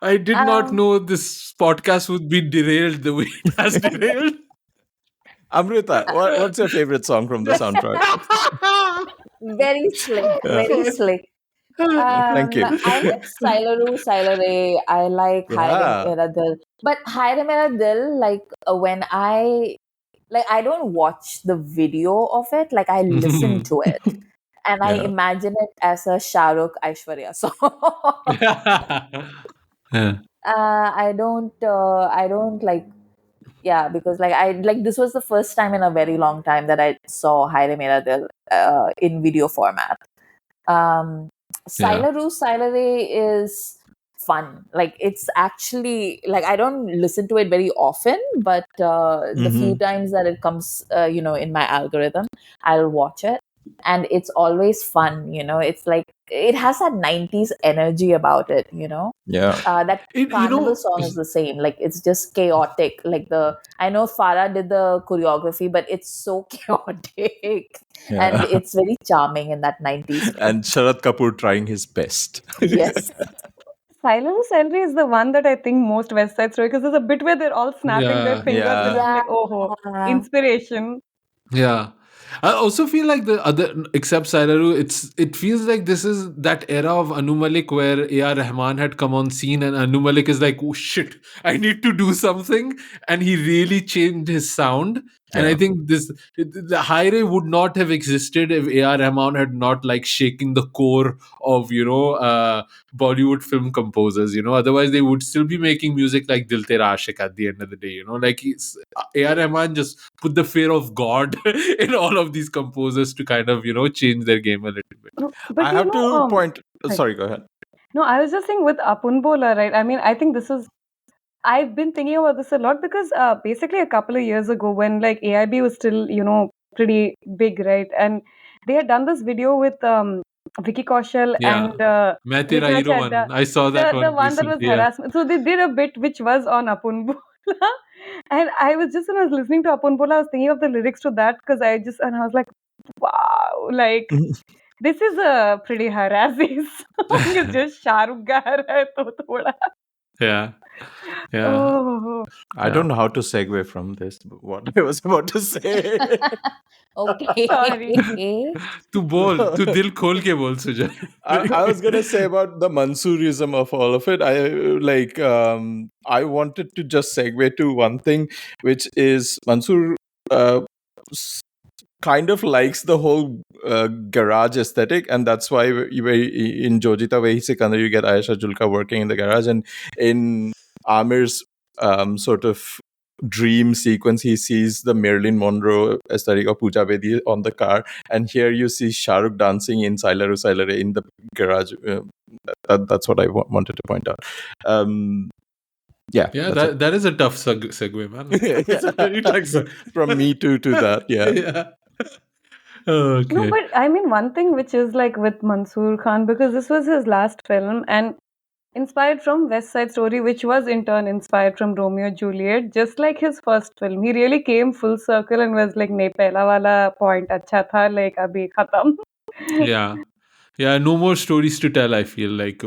I did not know this podcast would be derailed the way it has derailed. Amrita, what's your favorite song from the soundtrack? Very slick, very slick. Thank you. I like Sailare. I like Hai Re Mera Dil. But Hai Re Mera Dil, like when I don't watch the video of it, like I listen to it. And I imagine it as a Shahrukh Aishwarya song. I don't like, because like this was the first time in a very long time that I saw Hai Re Mera Dil in video format. Sailare is fun. Like it's actually like I don't listen to it very often, but the few times that it comes, in my algorithm, I'll watch it, and it's always fun. It's like it has that 90s energy about it. Yeah. That It, Carnival song is the same. Like it's just chaotic. Like I know Farah did the choreography, but it's so chaotic, and Yeah. it's very charming in that 90s film. And Sharad Kapoor trying his best. Yes. Silent Salary is the one that I think most West Side Story, because there's a bit where they're all snapping their yeah. fingers, and Yeah. I'm Yeah. like, oh, inspiration. Yeah. I also feel like the other, except Sairaru, it feels like this is that era of Anu Malik where A.R. Rahman had come on scene, and Anu Malik is like, oh shit, I need to do something. And he really changed his sound. And I Yeah. think the Hi-Re would not have existed if A.R. Rahman had not like shaking the core of, Bollywood film composers, otherwise they would still be making music like Dil Tera Aashik at the end of the day, like A.R. Rahman just put the fear of God in all of these composers to kind of, change their game a little bit. No, but I have to point. Sorry, go ahead. no, I was just saying with Apunbola, right? I mean, I think I've been thinking about this a lot because basically a couple of years ago when like AIB was still, pretty big, right? And they had done this video with Vicky Kaushal Yeah. and Main Tera Rituja Hero Chadda, one. I saw that the one one that was recently. Yeah. harassment. So they did a bit which was on Apunbola. And I was just, when I was listening to Apunbola, I was thinking of the lyrics to that because and I was like, wow, like this is a pretty harassing song. It's just Shahrukh ga raha hai to thoda. Yeah. Yeah. Oh. I don't know how to segue from this, but what I was about to say. Okay. Sorry. Tu bol, tu dil khol ke bol, Sujay. I was gonna say about the Mansourism of all of it. I wanted to just segue to one thing, which is Mansoor uh, s- kind of likes the whole garage aesthetic, and that's why in Jojita Vehi Sikandar you get Ayesha Julka working in the garage, and in Amir's sort of dream sequence, he sees the Marilyn Monroe aesthetic of Pooja Bedi on the car, and here you see Shahrukh dancing in Sailaru Sailare in the garage. That's what I wanted to point out. Yeah, Yeah, that's it. that is a tough segue, man. It's a very tough segue. From me to that, yeah. Yeah. No, Okay. but I mean, one thing which is like with Mansoor Khan, because this was his last film and inspired from West Side Story, which was in turn inspired from Romeo and Juliet, just like his first film. He really came full circle and was like, "Nee, pehla wala point acha tha, like abhi khatam." Yeah. Yeah, no more stories to tell, I feel like.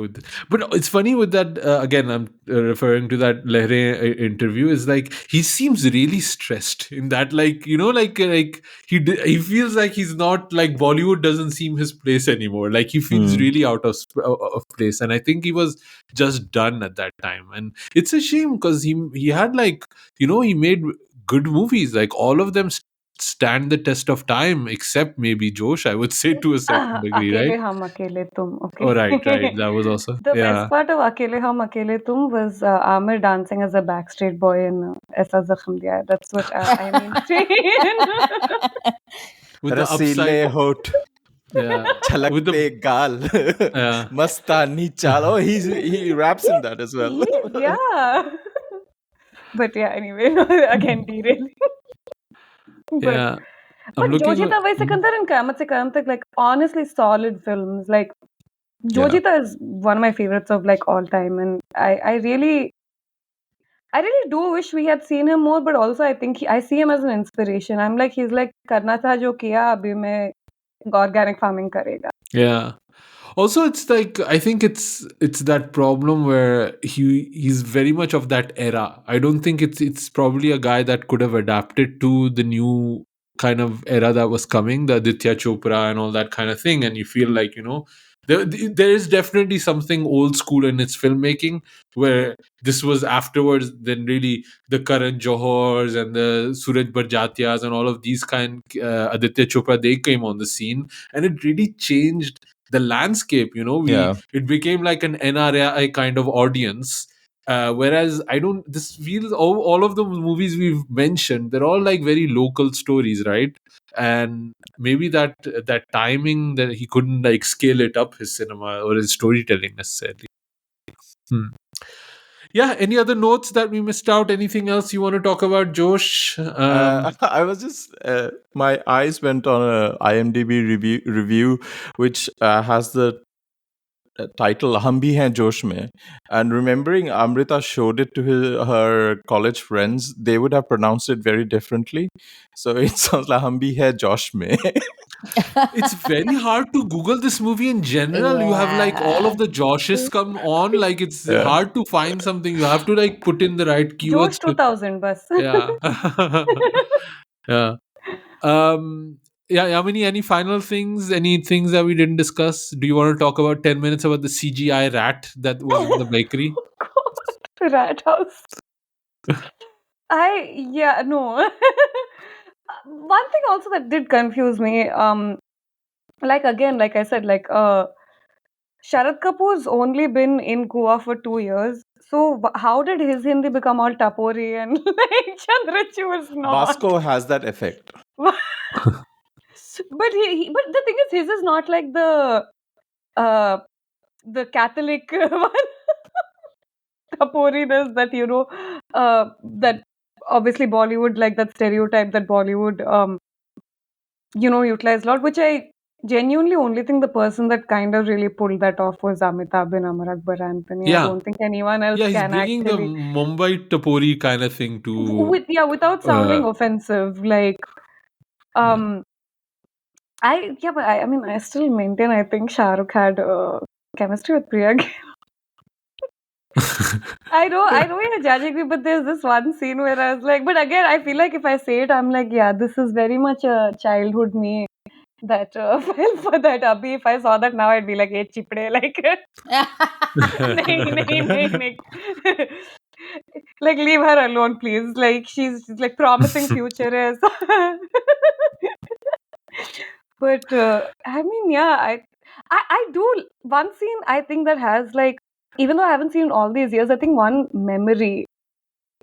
But it's funny with that, again, I'm referring to that Lehre interview, is like, he seems really stressed in that, like, he feels like he's not, like, Bollywood doesn't seem his place anymore. Like, he feels Hmm. really out of place. And I think he was just done at that time. And it's a shame because he had, like, he made good movies. Like, all of them stand the test of time, except maybe Josh, I would say, to a certain degree, Akele right? Hum Akele Tum. Oh, Okay. right. That was also, The best yeah, part of Akele Hum Akele Tum was Amir dancing as a Backstreet Boy in Aisa Zakham Diya Hai. That's what I mean. with the upside, Rasile hot, yeah, with the, chalakte gaal, yeah, mastani chal. Oh, he raps in that as well. Yeah. But yeah, anyway, again derailing. But yeah. I'm but looking. Jojita Vai Sikandar and Kamat Se Kamat Tak, like honestly solid films. Like Yeah. Jojita is one of my favorites of like all time, and I really do wish we had seen him more, but also I think I see him as an inspiration. I'm like he's like करना था जो किया अभी मैं organic farming करेगा. Yeah. Also, it's like, I think it's that problem where he's very much of that era. I don't think it's probably a guy that could have adapted to the new kind of era that was coming, the Aditya Chopra and all that kind of thing. And you feel like, there is definitely something old school in its filmmaking, where this was afterwards, then really the Karan Johars and the Suraj Barjatias and all of these Aditya Chopra, they came on the scene, and it really changed the landscape. Yeah. It became like an NRI kind of audience, whereas I don't this feels all of the movies we've mentioned, they're all like very local stories, right? And maybe that timing, that he couldn't like scale it up, his cinema or his storytelling necessarily. Hmm. Yeah. Any other notes that we missed out? Anything else you want to talk about, Josh? I was just my eyes went on a IMDb review which has the title "Hum Bhi Hain Josh Mein," and remembering Amrita showed it to her college friends, they would have pronounced it very differently. So it sounds like "Hum Bhi Hai Josh Mein." It's very hard to Google this movie in general. You have like all Yeah. of the Joshes come on. Like it's Yeah. hard to find something. You have to like put in the right Josh keywords to. 2000 bus. Yeah. Yeah. Um. Yeah. Yamini, any final things? Any things that we didn't discuss? Do you want to talk about 10 minutes about the CGI rat that was in the bakery? God, rat house. Yeah, no. One thing also that did confuse me, like again, like I said, like Sharad Kapoor's only been in Goa for 2 years. So how did his Hindi become all tapori and like Chandrachur's not? Vasco has that effect. But but the thing is, his is not like uh the Catholic one. Taporiness that that obviously Bollywood, like that stereotype that Bollywood utilized a lot, which I genuinely only think the person that kind of really pulled that off was Amitabh in Amar Akbar Anthony. I Yeah. don't think anyone else Yeah. He's can bringing the actually Mumbai Tapori kind of thing to. without sounding offensive. Like um but I mean I still maintain I think Shahrukh had chemistry with Priya. I know you're judging me, but there's this one scene where I was like, but again, I feel like if I say it, I'm like, yeah, this is very much a childhood me that fell for that. Abhi, if I saw that now, I'd be like, hey, chipde, like, nahi, nahi, nahi, nahi. Like, leave her alone, please. Like, she's like promising future is. But I mean, yeah, I do one scene I think that has like, even though I haven't seen all these years, I think one memory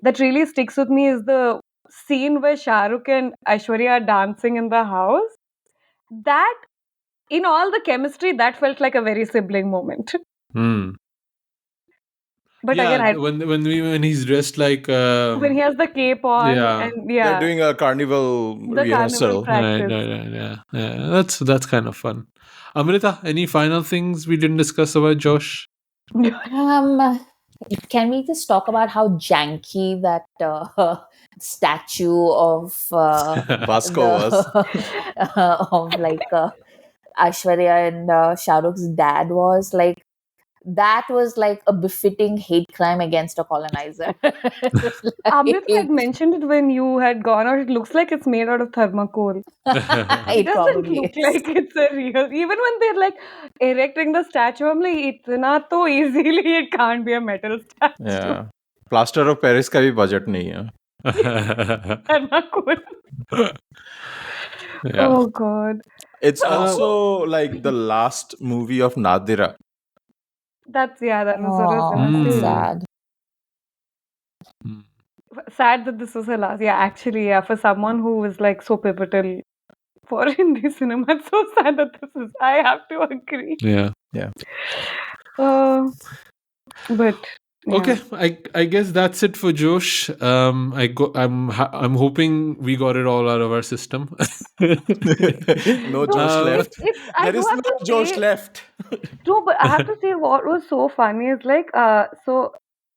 that really sticks with me is the scene where Shahrukh and Aishwarya are dancing in the house. That, in all the chemistry, that felt like a very sibling moment. Hmm. But Yeah, again, when he's dressed like when he has the cape on yeah, and They're doing a carnival the carnival rehearsal. right, practice. yeah. That's kind of fun. Amrita, any final things we didn't discuss about Josh? Um, can we just talk about how janky that statue of Vasco was. of like Aishwarya and Shah Rukh's dad was? Like, that was like a befitting hate crime against a colonizer. Amrita had Like, mentioned it when you had gone out. It looks like it's made out of thermocol. It it doesn't probably look is. like it's a real. Even when they're like erecting the statue, I'm like, itna to easily it can't be a metal statue. Yeah. Plaster of Paris का भी budget नहीं है. Thermocol. Yeah. Oh God. It's So, also like the last movie of Nadira. that was what I was Oh, gonna that's say. sad. Mm. Sad that this was her last. Yeah, actually, yeah, for someone who was like so pivotal for Hindi cinema, it's so sad that this is. I have to agree. Yeah. But yeah. Okay, I guess that's it for Josh. I'm hoping we got it all out of our system. No Josh left. I There do is have no to Josh say, left. no, but I have to say what was so funny is like so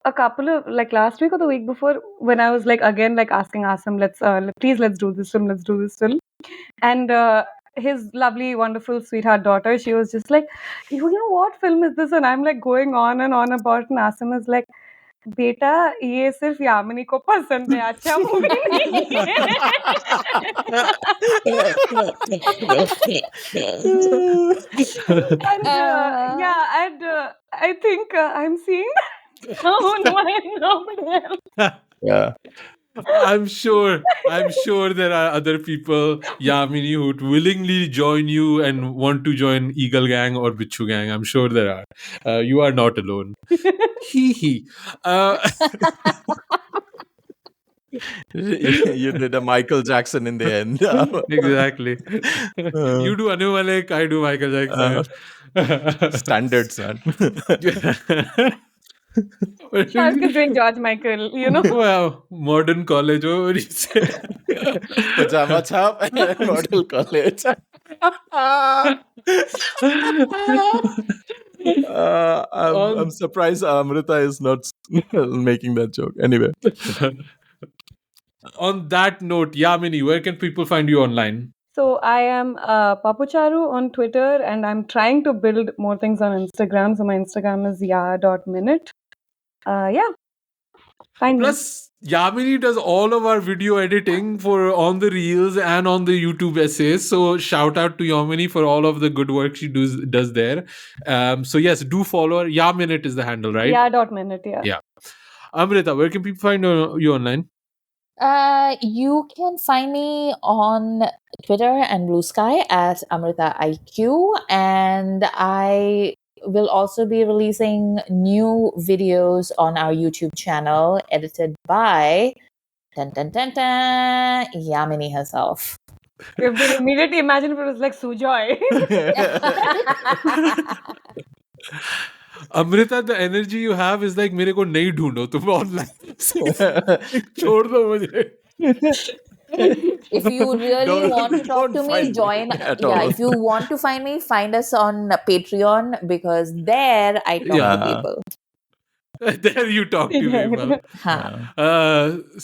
a couple of like last week or the week before when I was like again like asking Asim, let's do this film, and his lovely wonderful sweetheart daughter, she was just like, you know what film is this, and I'm like going on and on about, and Asim is like, बेटा ये सिर्फ यामिनी को पसंद है, अच्छा movie नहीं and and I think I'm seeing no nobody else. Yeah. I'm sure there are other people, Yamini, who would willingly join you and want to join Eagle Gang or Bichu Gang. I'm sure there are. You are not alone. Hee hee. You did a Michael Jackson in the end. Exactly. You do Anu Malik, I do Michael Jackson. Standards, man. Shahrukh is doing George Michael, Wow, modern college. What do you say? Pajama chop and model college. I'm On surprised Amrita is not making that joke. Anyway, on that note, Yamini, where can people find you online? So I am Papucharu on Twitter, and I'm trying to build more things on Instagram. So my Instagram is ya.minute. Yeah, find me. Plus, Yamini does all of our video editing for on the reels and on the YouTube essays. So shout out to Yamini for all of the good work she does there. So yes, do follow her. Yaminute is the handle, right? Ya.minute, yeah. Yeah. Amrita, where can people find you online? You can find me on Twitter and Blue Sky at Amrita IQ, and I will also be releasing new videos on our YouTube channel, edited by Yamini herself. You would immediately imagine if it was like Sujoy. Amrita, the energy you have is like मेरे को नहीं ढूंढो तुम online छोड़ दो मुझे. If you really want to talk to me, find join. at Yeah, all. if you want to find me, find us on Patreon, because there I talk Yeah. to people. There you talk to people. Huh.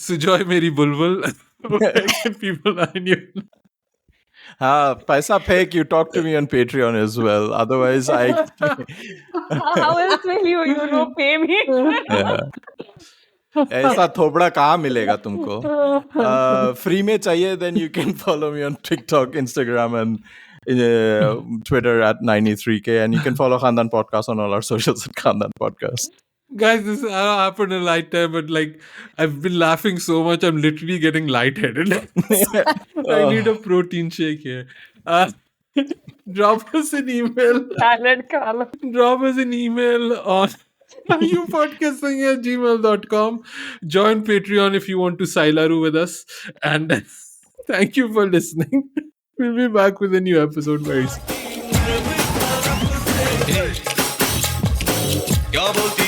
Sujoy मेरी बुलबुल. Where can people find you? Paisa Pek, you talk to me on Patreon as well. Otherwise, I. How else will you pay me? Yeah. ऐसा थोबड़ा कहाँ मिलेगा तुमको? Free में चाहिए, then you can follow me on TikTok, Instagram, and Twitter at 93K, and you can follow Khandaan Podcast on all our socials at Khandaan Podcast. Guys, this happened in light time, but like I've been laughing so much, I'm literally getting lightheaded. I need a protein shake here. Drop us an email. Salad Kala. Drop us an email on youpodcasting@gmail.com. Join Patreon if you want to Sailaru with us. And thank you for listening. We'll be back with a new episode very soon. क्या बोलती